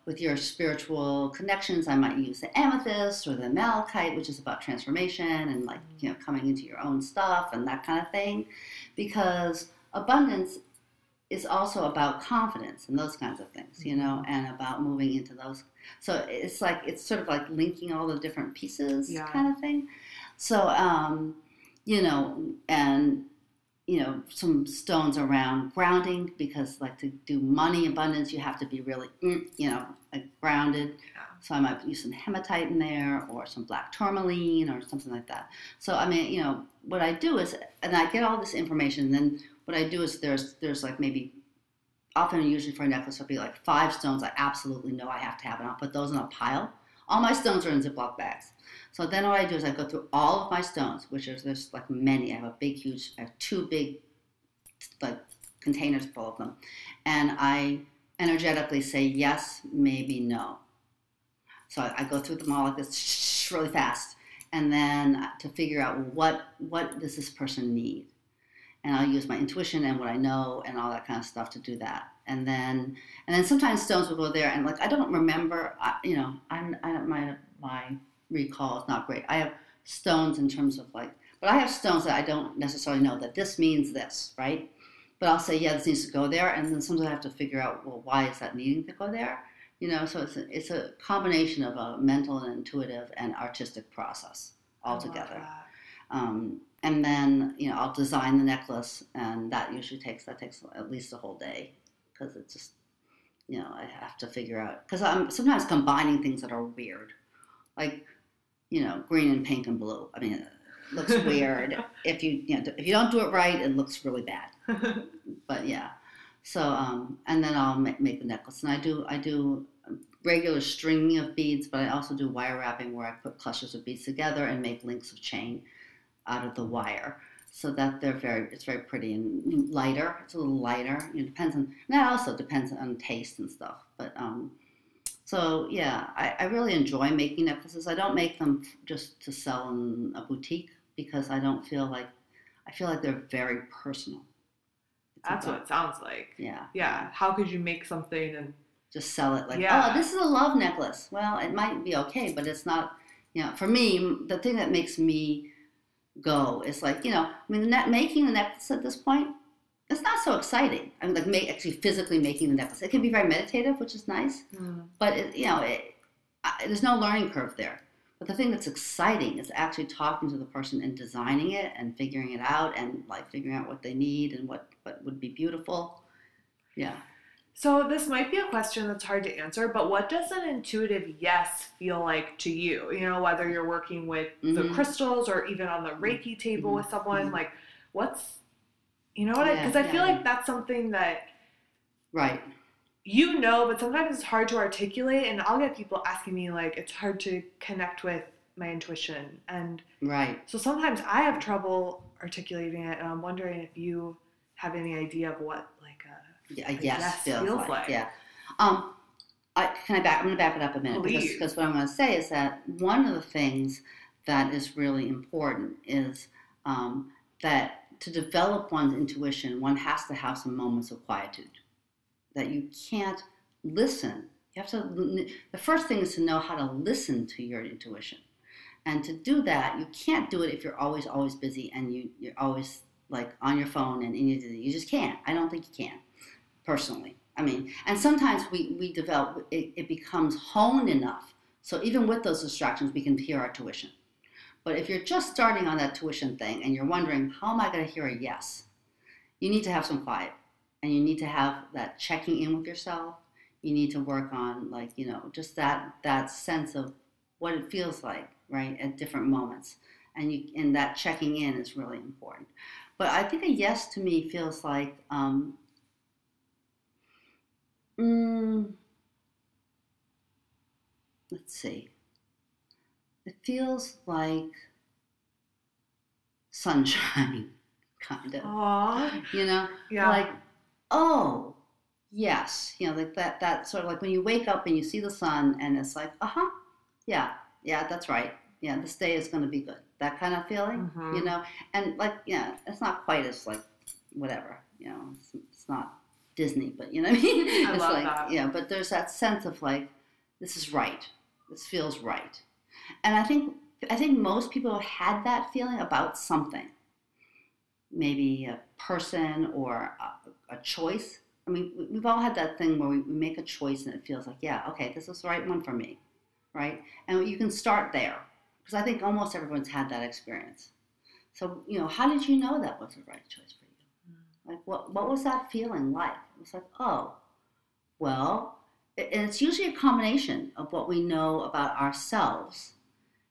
with your spiritual connections, I might use the amethyst or the malachite, which is about transformation and like, coming into your own stuff and that kind of thing. Because abundance is also about confidence and those kinds of things, and about moving into those. So it's sort of like linking all the different pieces kind of thing. So, and, some stones around grounding, because like to do money abundance, you have to be really, like grounded. Yeah. So I might use some hematite in there or some black tourmaline or something like that. So, I mean, what I do is, and I get all this information, and then what I do is there's like maybe, often usually for a necklace, there'll be like 5 stones I absolutely know I have to have, and I'll put those in a pile. All my stones are in Ziploc bags. So then what I do is I go through all of my stones, which there's like many. I have I have 2 big like containers full of them. And I energetically say yes, maybe no. So I go through them all like this really fast. And then to figure out what does this person need? And I'll use my intuition and what I know and all that kind of stuff to do that. And then sometimes stones will go there, and like I don't remember, my recall is not great. I have stones in terms of like, but I have stones that I don't necessarily know that this means this, right? But I'll say, yeah, this needs to go there, and then sometimes I have to figure out, well, why is that needing to go there? So it's a combination of a mental and intuitive and artistic process altogether. And then, I'll design the necklace, and that takes at least a whole day, because it's just, I have to figure out, because I'm sometimes combining things that are weird, like, green and pink and blue. I mean, it looks weird. If you don't do it right, it looks really bad. But yeah, so and then I'll make the necklace, and I do regular stringing of beads, but I also do wire wrapping, where I put clusters of beads together and make links of chain out of the wire, so that it's very pretty and lighter. It's a little lighter. It that also depends on taste and stuff. But so yeah, I really enjoy making necklaces. I don't make them just to sell in a boutique, because I feel like they're very personal. That's what it sounds like. Yeah. Yeah. How could you make something and just sell it like, oh, this is a love necklace? Well, it might be okay, but it's not. For me, the thing that makes me go is like, making the necklace at this point, it's not so exciting. I mean, like actually physically making the necklace. It can be very meditative, which is nice, but there's no learning curve there. But the thing that's exciting is actually talking to the person and designing it and figuring it out, and like figuring out what they need and what would be beautiful. Yeah. So this might be a question that's hard to answer, but what does an intuitive yes feel like to you? Whether you're working with the crystals or even on the Reiki table with someone, like what's, because I feel like that's something that, right, but sometimes it's hard to articulate, and I'll get people asking me like, it's hard to connect with my intuition. And right. So sometimes I have trouble articulating it, and I'm wondering if you have any idea of what like a yes feels like. Yeah. I'm going to back it up a minute, because what I'm going to say is that one of the things that is really important is that to develop one's intuition, one has to have some moments of quietude. That you can't listen. You have to. The first thing is to know how to listen to your intuition, and to do that, you can't do it if you're always busy and you're always like on your phone, and you just can't. I don't think you can. Personally, I mean, and sometimes we develop, it becomes honed enough, so even with those distractions, we can hear our tuition. But if you're just starting on that tuition thing and you're wondering, how am I going to hear a yes? You need to have some quiet, and you need to have that checking in with yourself. You need to work on just that sense of what it feels like, right, at different moments, and that checking in is really important. But I think a yes to me feels like let's see. It feels like sunshine, kind of. Aww. Yeah. Like, oh, yes, like that sort of like when you wake up and you see the sun and it's like, yeah, yeah, that's right. Yeah, this day is going to be good. That kind of feeling, and like, yeah, it's not quite as like, whatever, it's not Disney, but you know what I mean? I It's love like, that. yeah, but there's that sense of like, this is right. This feels right. And I think most people have had that feeling about something, maybe a person or a choice. I mean, we've all had that thing where we make a choice and it feels like, yeah, okay, this is the right one for me, right? And you can start there because I think almost everyone's had that experience. So, how did you know that was the right choice for you? Like, what was that feeling like? It was like, oh, well, and it's usually a combination of what we know about ourselves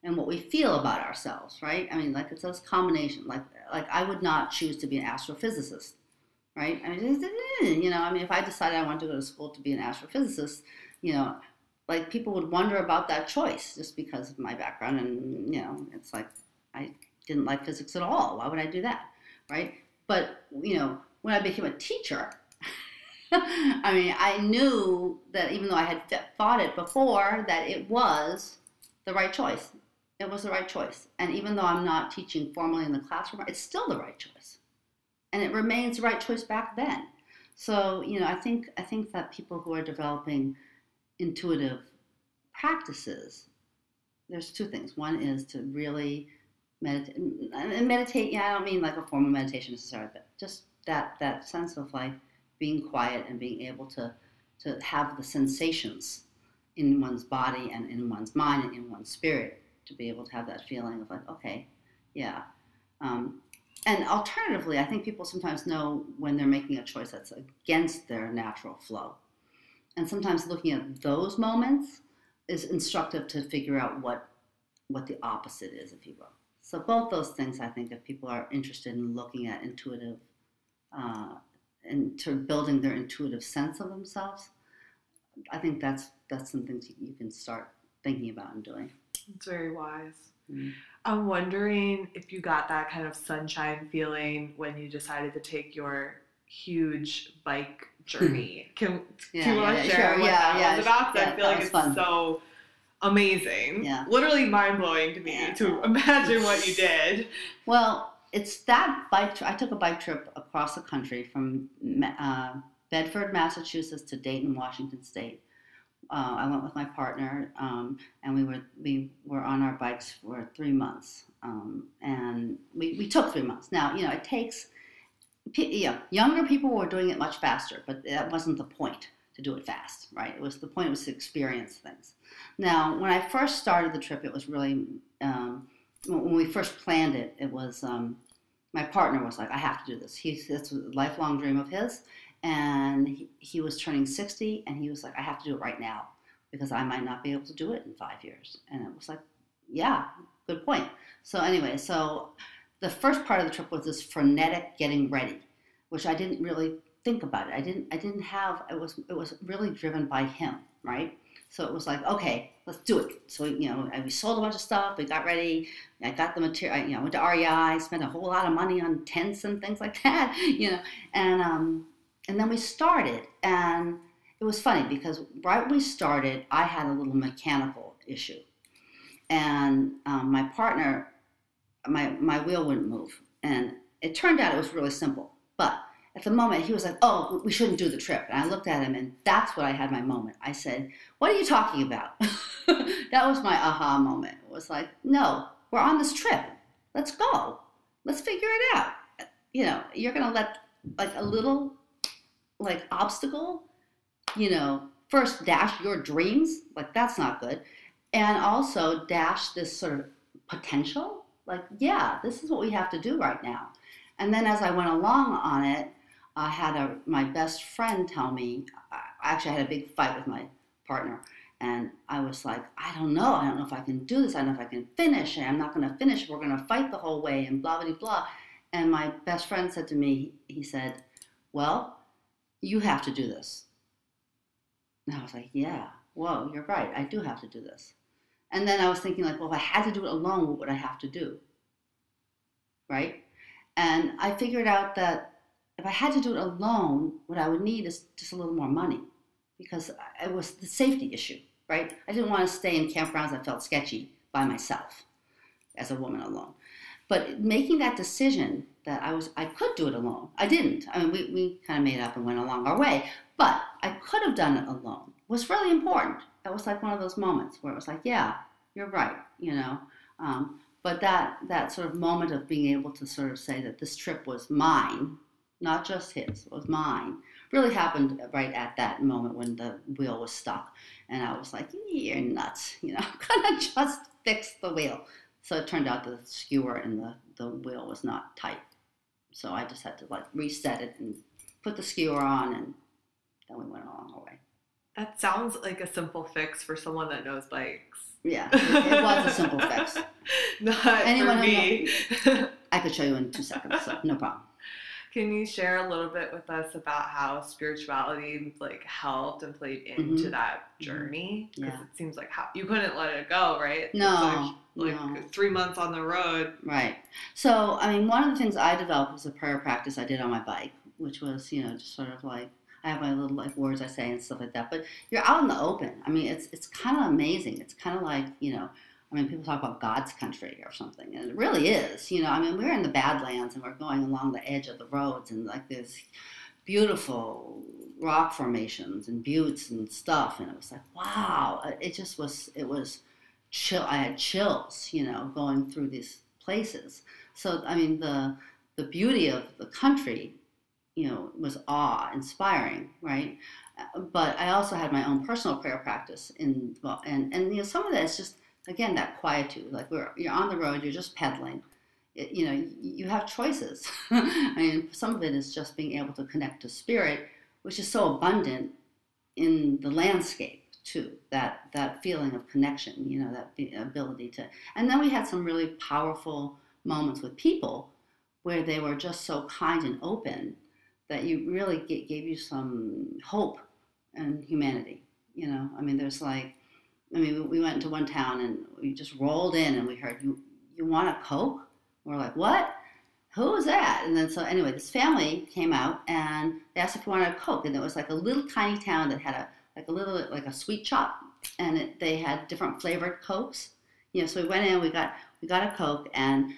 and what we feel about ourselves, right? I mean, like it's those combination. Like I would not choose to be an astrophysicist, right? I mean, if I decided I wanted to go to school to be an astrophysicist, like people would wonder about that choice just because of my background, and it's like I didn't like physics at all. Why would I do that, right? But when I became a teacher, I mean, I knew that even though I had fought it before, that it was the right choice. It was the right choice. And even though I'm not teaching formally in the classroom, it's still the right choice. And it remains the right choice back then. So, I think that people who are developing intuitive practices, there's two things. One is to really meditate. And meditate, I don't mean like a form of meditation necessarily, but just that sense of like being quiet and being able to have the sensations in one's body and in one's mind and in one's spirit, to be able to have that feeling of like, okay, yeah. And alternatively, I think people sometimes know when they're making a choice that's against their natural flow. And sometimes looking at those moments is instructive to figure out what the opposite is, if you will. So both those things, I think, if people are interested in looking at intuitive and to building their intuitive sense of themselves, I think that's some things you can start thinking about and doing. It's very wise. Mm-hmm. I'm wondering if you got that kind of sunshine feeling when you decided to take your huge bike journey. Do you want to share what that was about? Because I feel like it's fun. So amazing. Yeah. Literally mind-blowing to me to imagine what you did. Well, it's that bike trip. I took a bike trip across the country from Bedford, Massachusetts to Dayton, Washington State. I went with my partner, and we were on our bikes for 3 months, and we took 3 months. Now, it takes, younger people were doing it much faster, but that wasn't the point to do it fast, right? The point was to experience things. Now, when I first started the trip, it was really, when we first planned it, it was, my partner was like, I have to do this. That's a lifelong dream of his. And he was turning 60, and he was like, I have to do it right now because I might not be able to do it in 5 years. And it was like, yeah, good point. So anyway, the first part of the trip was this frenetic getting ready, which I didn't really think about it. I didn't have, it was really driven by him, right? So it was like, okay, let's do it. So, we sold a bunch of stuff. We got ready. I got the material. I went to REI, spent a whole lot of money on tents and things like that, and then we started, and it was funny because right when we started, I had a little mechanical issue. And my partner, my wheel wouldn't move. And it turned out it was really simple. But at the moment, he was like, oh, we shouldn't do the trip. And I looked at him, and that's when I had my moment. I said, what are you talking about? That was my aha moment. It was like, no, we're on this trip. Let's go. Let's figure it out. You're going to let like a little like obstacle, first dash your dreams, like that's not good. And also dash this sort of potential, like, yeah, this is what we have to do right now. And then as I went along on it, I had my best friend tell me, I actually had a big fight with my partner, and I was like, I don't know if I can do this, I don't know if I can finish, and I'm not going to finish, we're going to fight the whole way, and blah, blah, blah. And my best friend said to me, he said, well, you have to do this. And I was like, yeah, whoa, you're right. I do have to do this. And then I was thinking like, well, if I had to do it alone, what would I have to do? Right? And I figured out that if I had to do it alone, what I would need is just a little more money, because it was the safety issue, right? I didn't want to stay in campgrounds that felt sketchy by myself as a woman alone. But making that decision that I could do it alone, I didn't. I mean, we kind of made up and went along our way, but I could have done it alone was really important. That was like one of those moments where it was like, yeah, you're right, you know. But that sort of moment of being able to sort of say that this trip was mine, not just his, it was mine, really happened right at that moment when the wheel was stuck. And I was like, you're nuts, you know, I'm gonna just fix the wheel. So it turned out the skewer and the wheel was not tight. So I just had to like reset it and put the skewer on, and then we went along our way. That sounds like a simple fix for someone that knows bikes. Yeah, it was a simple fix. Not Anyone for me. I could show you in 2 seconds, so no problem. Can you share a little bit with us about how spirituality like helped and played into that journey? Because it seems like you couldn't let it go, right? No. Like no. 3 months on the road. Right. So, I mean, one of the things I developed was a prayer practice I did on my bike, which was, you know, just sort of like, I have my little like words I say and stuff like that. But you're out in the open. I mean, it's kind of amazing. It's kind of like, you know, I mean, people talk about God's country or something, and it really is. You know, I mean, we're in the Badlands and we're going along the edge of the roads, and like there's beautiful rock formations and buttes and stuff, and it was like, wow. It just was. It was chill. I had chills, you know, going through these places. So, I mean, the beauty of the country, you know, was awe-inspiring, right? But I also had my own personal prayer practice and you know, some of that is just, again, that quietude. Like you're on the road, you're just pedaling. You know, you have choices. I mean, some of it is just being able to connect to spirit, which is so abundant in the landscape too. That feeling of connection, you know, that ability to. And then we had some really powerful moments with people where they were just so kind and open that you really gave you some hope and humanity. You know, I mean, there's like. I mean, we went into one town and we just rolled in and we heard, you want a Coke? We're like, what? Who is that? And then so anyway, this family came out and they asked if we wanted a Coke. And it was like a little tiny town that had like a sweet shop, and they had different flavored Cokes. You know, so we went in, we got a Coke and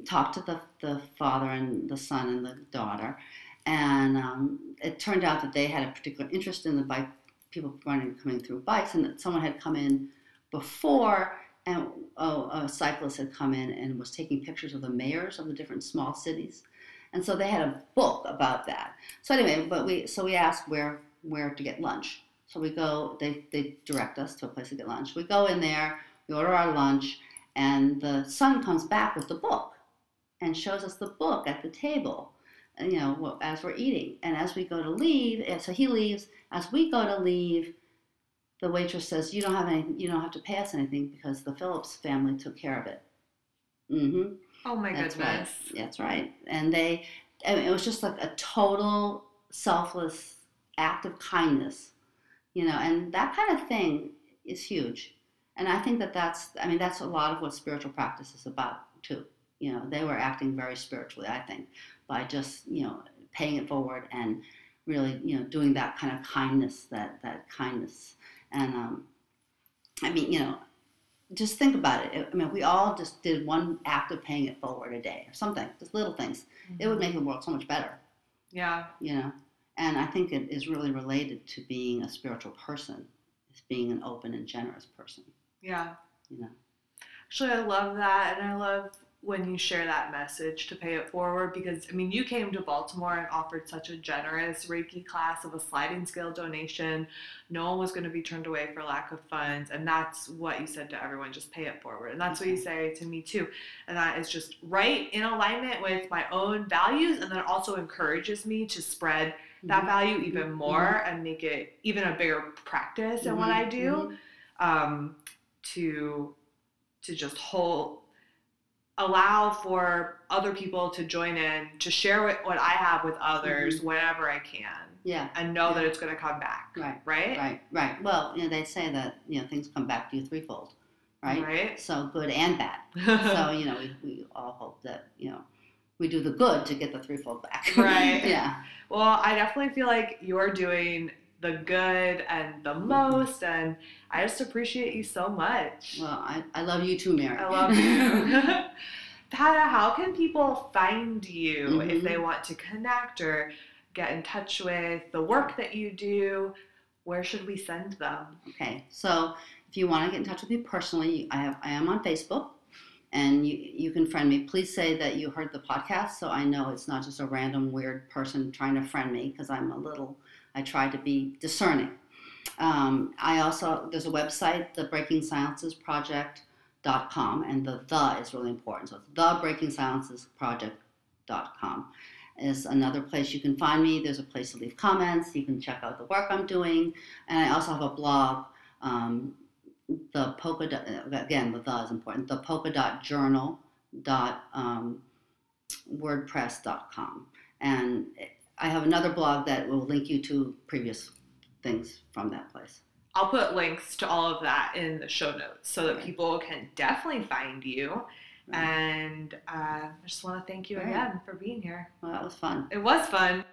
talked to the father and the son and the daughter. And it turned out that they had a particular interest in the bike, people coming through bikes, and that someone had come in before, and a cyclist had come in and was taking pictures of the mayors of the different small cities, and so they had a book about that. So anyway, we asked where to get lunch. So we go, they direct us to a place to get lunch. We go in there, we order our lunch, and the son comes back with the book and shows us the book at the table. You know, as we're eating, and as we go to leave, so he leaves. As we go to leave, the waitress says, "You don't have to pay us anything because the Phillips family took care of it." Mm-hmm. Oh my That's goodness. Right. That's right. And it was just like a total selfless act of kindness, you know, and that kind of thing is huge. And I think that's a lot of what spiritual practice is about too. You know, they were acting very spiritually, I think, by just, you know, paying it forward and really, you know, doing that kind of kindness, that kindness. And I mean, you know, just think about it. I mean, we all just did one act of paying it forward a day or something, just little things. It would make the world so much better. Yeah. You know, and I think it is really related to being a spiritual person, is being an open and generous person. Yeah. You know. Actually, I love that, and I love when you share that message to pay it forward, because I mean, you came to Baltimore and offered such a generous Reiki class of a sliding scale donation. No one was going to be turned away for lack of funds, and that's what you said to everyone, just pay it forward. And that's what you say to me too, and that is just right in alignment with my own values, and then also encourages me to spread that value even more and make it even a bigger practice in what I do, to just allow for other people to join in, to share what I have with others whenever I can. Yeah. And know that it's going to come back. Right. Well, you know, they say that, you know, things come back to you threefold, right? Right. So good and bad. So, you know, we all hope that, you know, we do the good to get the threefold back. Right. Yeah. Well, I definitely feel like you're doing the good and the most, and I just appreciate you so much. Well, I love you too, Mary. I love you. Tara, how can people find you if they want to connect or get in touch with the work that you do? Where should we send them? Okay, so if you want to get in touch with me personally, I am on Facebook, and you can friend me. Please say that you heard the podcast, so I know it's not just a random weird person trying to friend me, because I try to be discerning. There's a website, the Breaking Silences Project.com, and the is really important. So it's the Breaking Silences Project.com is another place you can find me. There's a place to leave comments. You can check out the work I'm doing. And I also have a blog, the polka dot, again, the is important, the polka dot journal .wordpress.com. And I have another blog that will link you to previous things from that place. I'll put links to all of that in the show notes so that people can definitely find you. And I just want to thank you again for being here. Well, that was fun. It was fun.